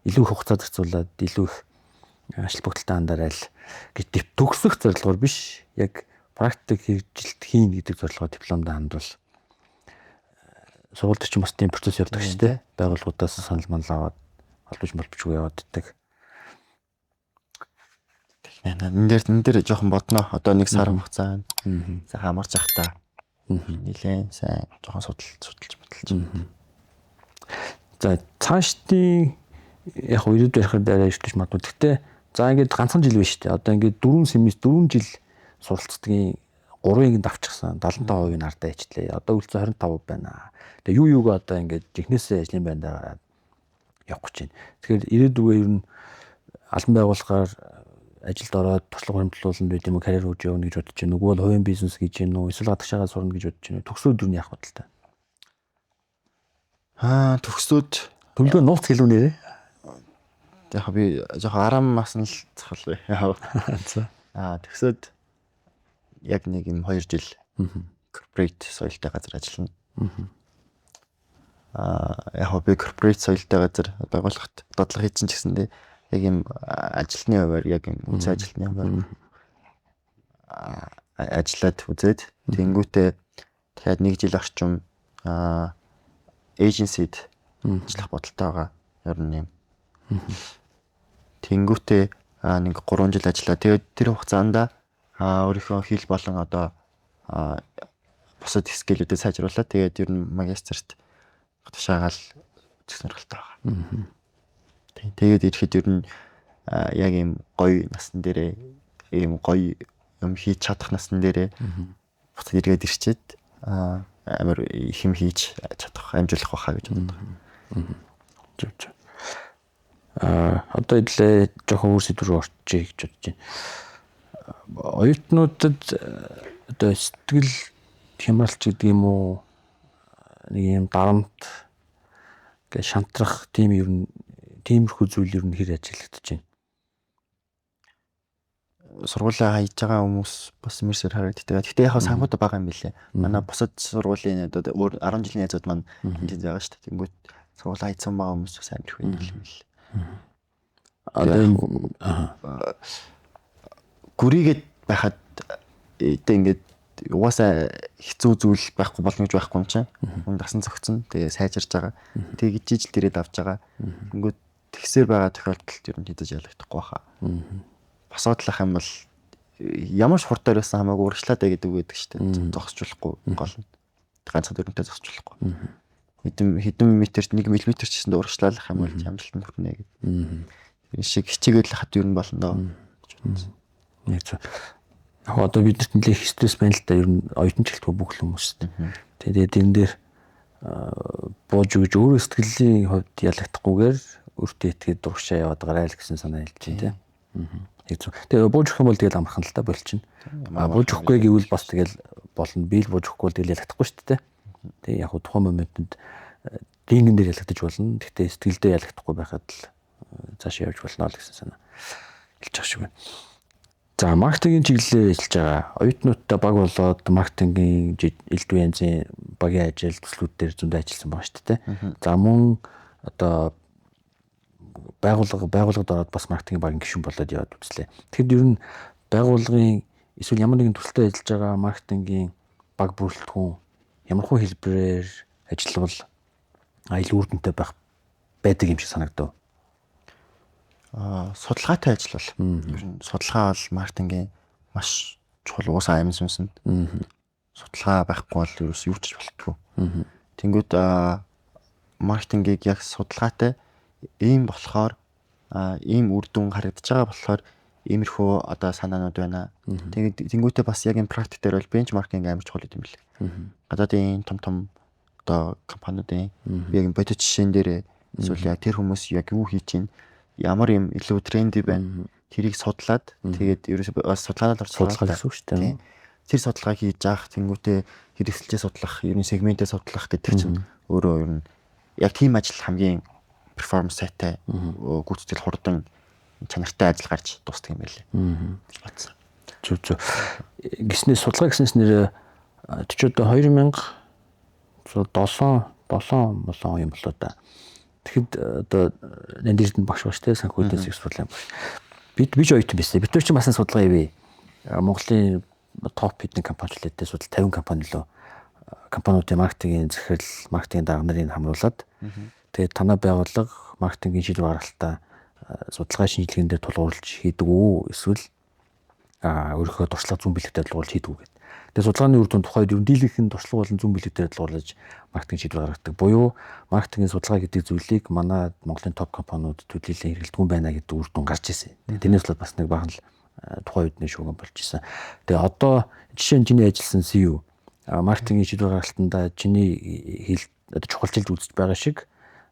Илүү их хугацаа зарцуулаад, илүү их ажил бүгдэлтэй андарайл гэж төгсөх зорилгоор биш, яг практик хэрэгжилт хийн гэдэг зорилгоор дипломд хандвал сургуульд ч бас тийм процесс явдаг шүү дээ. Байгууллагуудаас санал манал аваад холбож яваад иддэг. Энэ дээр жоохон бодноо. Одоо нэг сар хугацаанд сайхан амарч явах та. Нилээн сайн жоохон судалж баталж. За цаашдын яг үед ярихаар дараа ирдэж магадгүй. Гэхдээ за ингээд ганцхан жил биш үү? Одоо ингээд 4 жил суралцдгийн 3-ыг нь давчихсан. 75% нь ардаа ичлээ. Одоо үлцэн 25% байна. Тэгээ юуг одоо ингээд жихнээсээ ажлын байндаа явах гэж байна. Тэгэхээр ирээдүгөө ер нь албан байгууллагаар ажилд ороод туршлага хэмжлүүлэн байт юм уу, карьер хөгжиж явна гэж бодож байна. Нөгөө бол хувийн бизнес гэж байна уу, эсвэл гадагшаагаа сурна гэж бодож байна. Төгсөөд юу яах бодолтой? Төгсөөд төлөвлөгөө нууц хэлүү нэрээ. Яг би жоохон арам масан л цахал бай. Төгсөөд яг нэг юм 2 жил корпорейт соёлтой газар ажиллана. Яг би корпорейт соёлтой газар байгууллагт бодлого хийсэн ч гэсэндээ яг юм ажилтны хуваар яг юм үнцэн ажилтны хуваар ажиллаад үзээд тэнгүүтээ дахиад 1 жил орчим эйженсид ажиллах бодолтой байгаа. Ер нь юм. Тэнгүүтээ нэг 3 жил ажиллаа. Тэгээд тэр хугацаанд өөрийнхөө хэл болон одоо бусад скиллүүдээ сайжруулаад тэгээд ер нь магистрт тушаагаал сонирхолтой байгаа. Тэгээд ирэхэд ер нь яг юм гоё насн дээрээ ийм гоё юм хийж чадах насн дээрээ буцаад эргээд ирчээд амар хэм хийж чадах амжуулах байхаа гэж боддог. Одоо идлээ жоохон өөр сэдв рүү орчих гэж бодож байна. Оюутнуудад одоо сэтгэл хямралч гэдэг юм уу, нэг юм дарамт гэ шантрах тийм ер нь тиймэрхүү зүйл ер нь хэр ажиллагдаж байна. Сургуулаа хийж байгаа хүмүүс бас мэрсээр харагддаг. Гэхдээ яг санхүүтэй байгаа юм билээ. Манай бусад сургуулийн одоо өөр 10 жилийн найзууд маань энэ байгаа шүү дээ. Тэнгүүт сургуулаа хийсэн байгаа хүмүүс бас амар их юм билээ. Одоо гүрийгээд байхад ингээд угаасаа хэцүү зүйл байхгүй болно гэж байхгүй юм чинь. Дасан зөгцөн тэгээ сайжирж байгаа. Тэгээ жижиг дээрээ давж байгаа. Тэнгүүт тэгсээр байгаа тохиолдолд ер нь хэдэж ялагдахгүй баха. Босоодлах юм бол ямар ч хурдаар байсан хамаагүй урагшлаад байдаг гэдэг шүү дээ. Зогсчихлахгүй гол нь. Ганцхан дөрөнтэй зогсчихлахгүй. Хэдэн метрт 1 мм ч гэсэн урагшлах юм бол амжилтанд хүрнэ гэдэг. шиг хичээгээл хат юу болно доо. Яг зөв. Яг одоо бидэрт нэлээд стресс байна л да. Ер нь оюутан ч гэлтгүй бүх хүмүүст. Тэгээд энэ дээр бууж өгж өөрөө сэтгэлийн хувьд ялагдахгүйгээр өөртөө итгээд дургшаа яваад гараа л гэсэн санаа хэлж байна тийм. Яг зөв. Тэгээд бууж өгөх юм бол тэгэл амархан л та болчихно. Бууж өгөхгүй гэвэл бас тэгэл болно. Би л бууж өгөхгүй бол тэгэл ялагдахгүй шүү дээ. Тэгээд яг тухайн моментод дингэн дээр ялагдаж болно. Гэхдээ сэтгэлдээ ялагдахгүй байхад л цаашаа явж болно л гэсэн санаа хэлж байгаа шиг байна. За маркетингийн чиглэлээр ажиллаж байгаа оюутнуудтай баг болоод маркетингийн элдв янзын багийн ажил төслүүд дээр зөндөө ажилласан байгаа шүү дээ. За мөн одоо байгууллагад ороод бас маркетингийн багийн гишүүн болоод яваад үзлээ. Тэгэхэд ер нь байгууллагын эсвэл ямар нэгэн төсөлтэй ажиллаж байгаа маркетингийн баг бүрэлдэхүүн ямар хөө хэлбэрээр ажиллавал илүү үр дүнтэй байдаг юм шиг санагдав. Судалгаатай ажил бол ер нь судалгаа бол маркетингийн маш чухал уусаа амин сүнсэнд. Судалгаа байхгүй бол ерөөс юу ч болтгүй. Тэнгүүд маркетингийг яг судалгаатай ийм болохоор ийм үр дүн харагдаж байгаа болохоор иймэрхүү одоо санаанууд байна. Тэгээд тэнгүүтээ бас яг энэ практик дээр бол бенчмаркинг амар чухал юм билээ. Гадаадын том одоо компаниудын яг бодит жишээн дээр эсвэл яг тэр хүмүүс яг юу хийж чинь ямар юм илүү тренди байна. Тэрийг судлаад тэгээд ерөөсөө бас судалгаанаар судалгаа гэсэн үг шүү дээ. Тэр судалгаа хийж авах тэнгүүтээ хэрэгсэлжээ судлах, ер нь сегментээ судлах гэдэг тэр чинь өөрөө ер нь яг тийм ажил хамгийн перформанс сайтай гүйцэтгэл хурдан чанартай ажил гарч дуустдаг юм байлээ. Батсан. Зүг. Гиснээс судалгаа гэснээс нэр ч одоо 2007 юм болоо да. Тэгэхэд одоо Нандирд багш багш те санхүүгийн судлаа багш. Би ч оюутан байсан. Бид нар ч бас судалгаа хийвээ. Монголын топ хэдэн компаничлалтай судал 50 компани лөө компаниудын маркетингийн захирал, маркетингийн дарга нарын хамруулад тэгээд танай байгууллага маркетингийн шийдвэр гаргалтаа судалгаа шинжилгээнд дээр тулгуурлаж хийдэг үү эсвэл өөрийнхөө туршлага зүүн бэлэгтээ тулгуурлаж хийдэг үү гэдэг. Тэгээд судалгааны үр дүн тухайд ер нь дийлэнх нь туршлага болон зүүн бэлэгтээ тулгуурлаж маркетинг шийдвэр гаргадаг. Буюу маркетингийн судалгаа гэдэг зүйлийг манай Монголын топ компаниуд төлөөлөн хэрэглэдэггүй байна гэдэг үр дүн гарч ирсэн. Тэрнээс бол бас нэг бахан л тухайн үед нэг шүүгэн болж ирсэн. Тэгээд одоо жишээ нь чиний ажилласан CEO маркетингийн шийдвэр гаргалтанда чиний чухалчилж үзэж байгаа шиг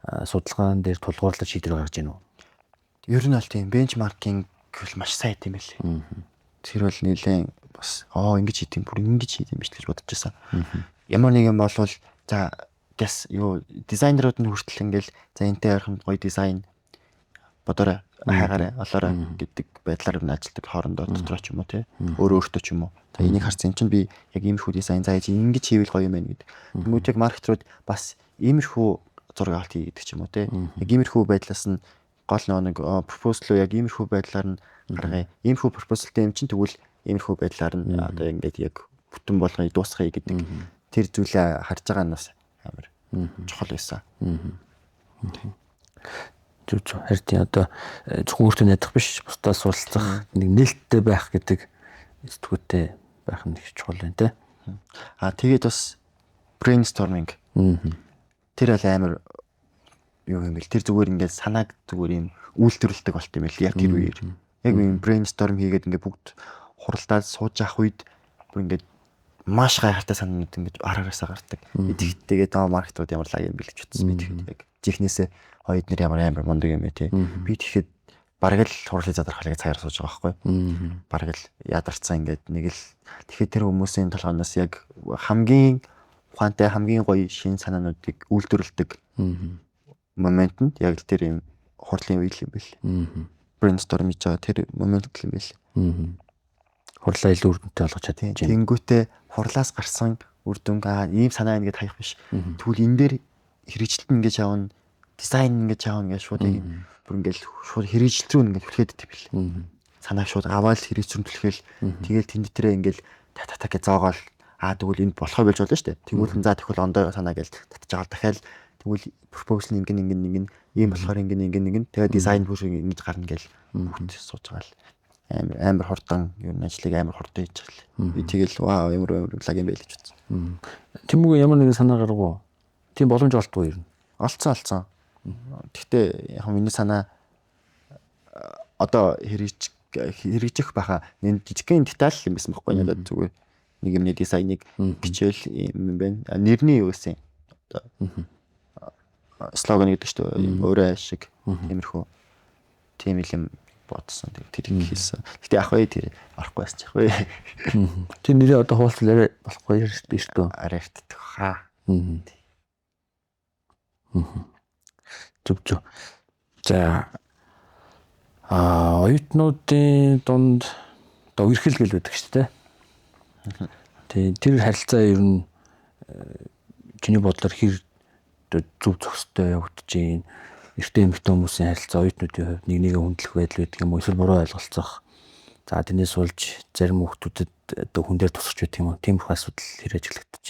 судалгаан дээр тулгуурлаж шийдвэр гаргаж гинүү. Ер нь аль тийм бенчмаркинг гэвэл маш сайн юм байлээ. Тэр бол нэлээд бас ингэж хийх юм бүр ингэж хийх юм биш гэж бодож байсан. Ямар нэг юм болвол за гэс юу дизайнерууд нь хүртэл ингээл за энтэй ойрхон гоё дизайн бодорой хайгаарай олоорой гэдэг байдлаар нь ажилтдаг хоорондоо дотроо ч юм уу тий өөртөө ч юм уу. За энийг харсан чинь би яг иймэрхүү дизайн за ингэж хийвэл гоё юм байна гэдэг. Тэмүүт яг маркетрууд бас иймэрхүү зураг авалт хийдэг ч юм уу тий. Яг иймэрхүү байдлаас нь гол нэг пропозал яг иймэрхүү байдлаар нь гаргая. Иймэрхүү пропозалтай юм чинь тэгвэл иймэрхүү байдлаар нь одоо ингээд яг бүтэн болгоё дуусгая гэдэг тэр зүйлээ харж байгаа нь бас амар чухал байсан. Зүг харин одоо зөвхөн өөртөө найдах биш бусдаас уулзах нэг нээлттэй байх гэдэг сэтгүүтэй байх нь их чухал байна те. Тэгээд бас brainstorming. Тэр аль амар юу юм бэл тэр зүгээр ингээд санааг зүгээр юм үйлдвэрлэдэг болт юм бэл яг тэр үеэр. Яг юм brainstorm хийгээд ингээд бүгд хуралдаад сууж авах үед бүр ингээд маш гайхалтай санаанууд ингээд араасаа гардаг. Тэгээд маркетууд ямар лаг юм бэл гэж бодсон би тэгэхэд яг жихнээсээ хоёр нэр ямар мундаг юм бэ те. Би тэгэхэд бараг л хурлын задрахлыг цаяар сууж байгаа байхгүй. Бараг л ядарцсан ингээд нэг л тэгэхэд тэр хүмүүсийн толгоноос яг хамгийн ухаантай хамгийн гоё шин санаануудыг үйлдвэрлэдэг моментод яг л тэр юм хурлын үйл юм бэл. Brainstorm хийж байгаа тэр момент л юм бэл. Хурлаа илүү үр дүнтэй болгож чадчих. Тэнгүүтээ хурлаас гарсан үр дүн ийм санаа ингээд хаях биш. Тэгвэл энэ дээр хэрэгжилт ингээд явна, дизайн ингээд явна гэж шууд бүр ингээд шууд хэрэгжилт рүү ингээд хүлээдэг тийм бэл. Санааг шууд аваад хэрэгжилт рүү түлхээл тэгэл тэнд дээрээ ингээд татаа гэж зоогоол тэгвэл энэ болохоо болж болно шүү дээ. Тэгвэл за тэгвэл ондоо санаа гэж татж аваад дахиад тэгвэл пропозал нь ингэн ийм болохоор ингэн тэгээ дизайн бүр ингэж гарна гэж бүгд сууж байгаа л амар хурдан юу н ажлыг амар хурдан хийж байгаа л. Би тэгэл вау ямар лаг юм бэ л гэж бодсон. Тэмүүг ямар нэгэн санаа гаргав. Тийм боломж олдгүй юу? Олцсон. Гэхдээ яг миний санаа одоо хэрэгжих баха нэг жижигхэн деталь юм байсан байхгүй надад зүгээр нэг юмны дизайныг бичээл юм байна. Нэрний юу гэсэн одоо слоган гэдэг шүү дээ. Өөрөө ашиг тиймэрхүү тийм юм бодсон. Тэр хийсэн. Гэтэ ах вэ тэр орохгүй байсан чих вэ. Тэр нэрээ одоо хуулцлаарай болохгүй биш үү? Арайртдаг хаа. Зүг. За оюутнуудын дунд одоо үерхэл гэл байдаг шүү дээ. Тэр харилцаа ер нь чиний бодлоор хэр зөв зохистой явагдаж байна. Эртний эмэгтэй хүмүүсийн харилцаа оюутнуудын хувьд нэг нэгэ хүндлэх байдал байдаг юм уу? Эсвэл буруу ойлголцох. За тэрнээс болж зарим хүмүүстэд одоо хүн дээр тусах байдаг юм уу? Тиймэрхүү асуудал хэр ажиглагдаж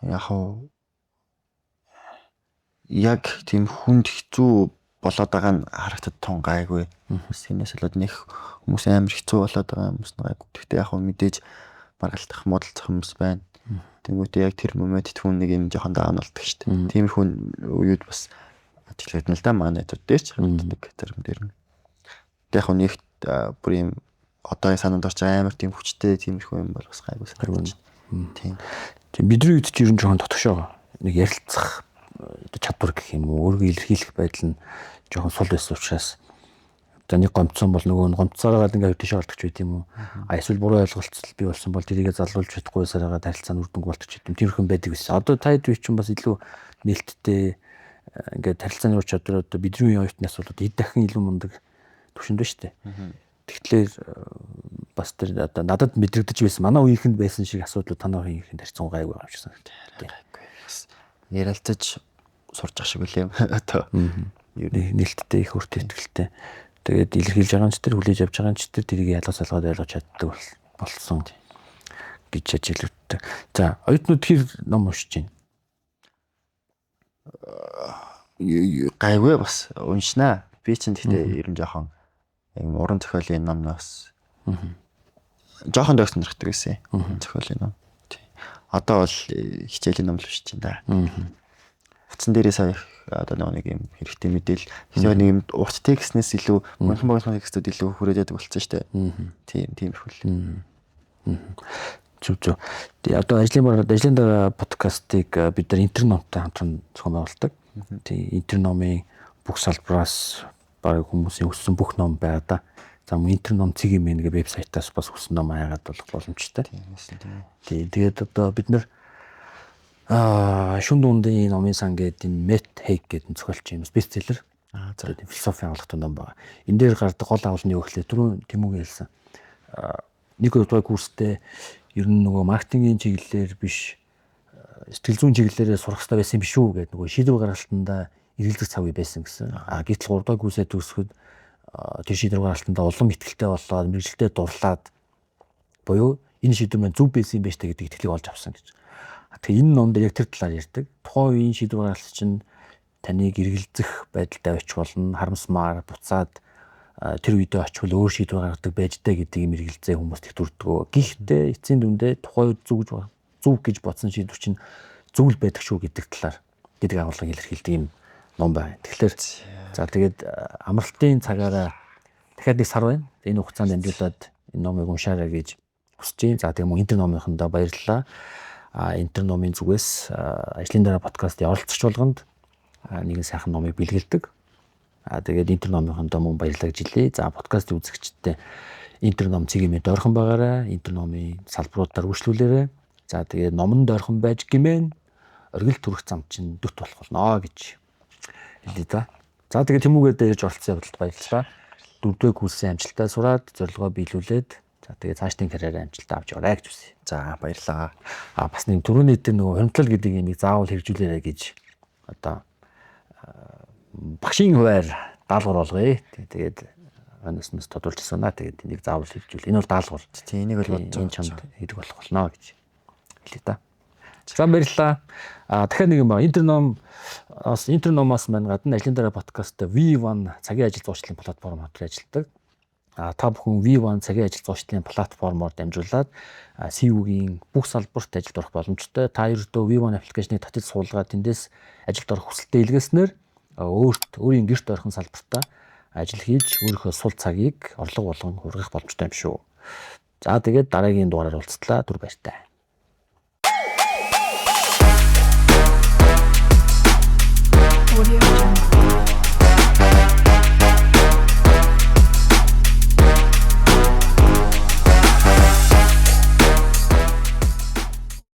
байна. Яг тийм хүнд хэцүү болоод байгаа нь харагдаад тун гайгүй. Сэнээс болоод нэг хүмүүс амар хэцүү болоод байгаа хүмүүс гайгүй. Гэхдээ яг мэдээж маргалдах, модалцах хүмүүс байна. Тэнгүүтээ яг тэр моментд хүн нэг юм жоохон даун болдог шүү дээ. Тиймэрхүү үед бас ажиглагдана л да манай дээр ч харагддаг зарим дээр нь. Яг нэг бүр юм одоо санаанд орж амар тийм хүчтэй тиймэрхүү юм бол бас гайгүй санагдаж байна. Тийм. Бидний үед ч ер нь жоохон дотгошоо нэг ярилцах чадвар гэх юм уу өөрийгөө илэрхийлэх байдал нь жоохон сул байсан учраас за нэг гомцсон бол нөгөө гомцоороод ингээд тийш олдогч байт юм уу эсвэл буруу ойлголцол бий болсон бол тэрийгэ залруулж чадахгүй сараагаад харилцаа нь үр дүнг болчих юм тиймэрхэн байдаг байсан. Одоо таад үе чинь бас илүү нээлттэй ингээд харилцааны ур чадвар одоо бидний үеийн оюутнаас бол хэд дахин илүү мундаг төвшөнд ба штэ. Тэгэхээр бас тэр одоо надад мэдрэгдэж байсан манай үеийнхэнд байсан шиг асуудал танай үеийнхэнд харьцан гайгүй байгаа юм шиг санагдав. Бас ярилцаж сурч ах шиг үлэм одоо нээлттэй их өртөө ихтэй. Тэгээд илэрхийлж байгаа ч тэр хүлээж авч байгаа ч тэр тэрийг ялгаж салгаад ойлгож чаддаг болсон гэж ажиглагддаг. За оюутнууд хэр ном уншиж байна? Гайгүй бас уншнаа. Би ч гэхдээ ер нь жоохон юм уран зохиолын номноос жоохон дөг сонирхдаг гэсэн. Зохиолын ном. Одоо бол хичээлийн ном л уншиж байна да. Утсан дээрээ сая одоо нэг юм хэрэгтэй мэдээлэл нэг юм урт текстнээс илүү монхон текстүүд илүү хүрээдэг болсон шүү дээ. Тиймэрхүү л. Зүг. Одоо ажлын дараа подкастыг бид нар интерномтой хамтран зохион байгуулдаг. Интерномын бүх салбараас баг хүмүүсийн өссөн бүх ном байгаа да. За интерном цэг юм нэг вебсайтаас бас өссөн ном хаягаад болох боломжтой. Тэгээд одоо бид нар шүн дундын номын сан гэдэг энэ Мет Хейк гэдэг зохиолч юм бестселлер. За философийн авалт ном байгаа. Энэ дээр гардаг гол агуулга нь юу гэхлээр түрүүн Тэмүүг хэлсэн. Нэг удаа курстэй ер нь нөгөө маркетингийн чиглэлээр биш сэтгэл зүйн чиглэлээр сурах хэрэгтэй байсан биш үү гэдэг нөгөө шийдвэр гаргалтандаа эргэлзэх цаг үе байсан гэсэн. Гэтэл 3 дахь курсээ төгсөхөд тэр шийдвэр гаргалтандаа улам итгэлтэй болоод мэрэгжилтэд дурлаад буюу энэ шийдвэр маань зөв байсан юм байна гэдэг итгэлийг олж авсан гэж. Тэгэхээр энэ ном дээр яг тэр талаар ярьдаг. Тухайн үеийн шийдвэр гаргалт чинь таныг эргэлзэх байдалтай очих болно, харамсмаар буцаад тэр үедээ очихвол өөр шийдвэр гаргадаг байж даа гэдэг юм эргэлзээ хүмүүст их дүрдгөө. Гэхдээ эцсийн дүндээ тухайн үед зөв гэж бодсон шийдвэр чинь зөв л байдаг шүү гэдэг талаар гэдэг агуулгыг илэрхийлдэг юм ном байна. Тэгэхээр за тэгээд амралтын цагаараа дахиад нэг сар байна. Энэ хугацаанд амжуулаад энэ номыг уншаарай гэж хүсэж байна. За тэгээд мөн интерномынхандаа баярлалаа. Интерномын зүгээс ажлын дараа подкастын оролцогч болгонд нэгэн сайхан номыг бэлгэлдэг. Тэгээд интерномынхандаа мөн баярлалаа гэж хэлье. За подкастын үзэгчдээ интерном цэгийн мэд ойрхон байгаарай. Интерномын салбаруудаар үргэлжлүүлээрэй. За тэгээд номон дойрхон байж гимэн оргил төрөх зам чинь дөт болох болно гэж хэлээ да. За тэгээд Тэмүүгээд ярьж оролцсон явдалд баярлалаа. 4-р курсын амжилттай сураад зорилгоо биелүүлээд за тэгээд цаашдын карьераа амжилттай авч яваарай гэж хүсье. За баярлалаа. Бас нэг түрүүний дээр нөгөө хөндлөл гэдэг юмыг заавал хэрэгжүүлээрэй гэж одоо багшийн хуваар даалгавар болгоё. Тэгээд анаас нь тодорхойлчихсан наа. Тэгээд энийг заавал хэрэгжүүл. Энэ бол даалгавар. Тийм энийг бол бодож энэ чамд хэрэг болох болно гэж хэлээ да. За баярлалаа. Дахиад нэг юм ба интерномоос маань гадна ажлын дараа подкаст V1 цагийн ажил зуршлын платформ хамтран ажилладаг. Та бүхэн V1 цагийн ажил зуршлын платформоор дамжуулаад CU-гийн бүх салбарт ажилд орох боломжтой. Та ердөө V1 аппликейшнийг татаж суулгаад тэндээс ажилд орох хүсэлтэд илгээснээр өөрийн гэрт ойрхон салбартаа ажил хийж өөрийнхөө сул цагийг орлого болгон хургах боломжтой юм шүү. За тэгээд дараагийн дугаараар уулзтлаа. Түр баяртай. Audio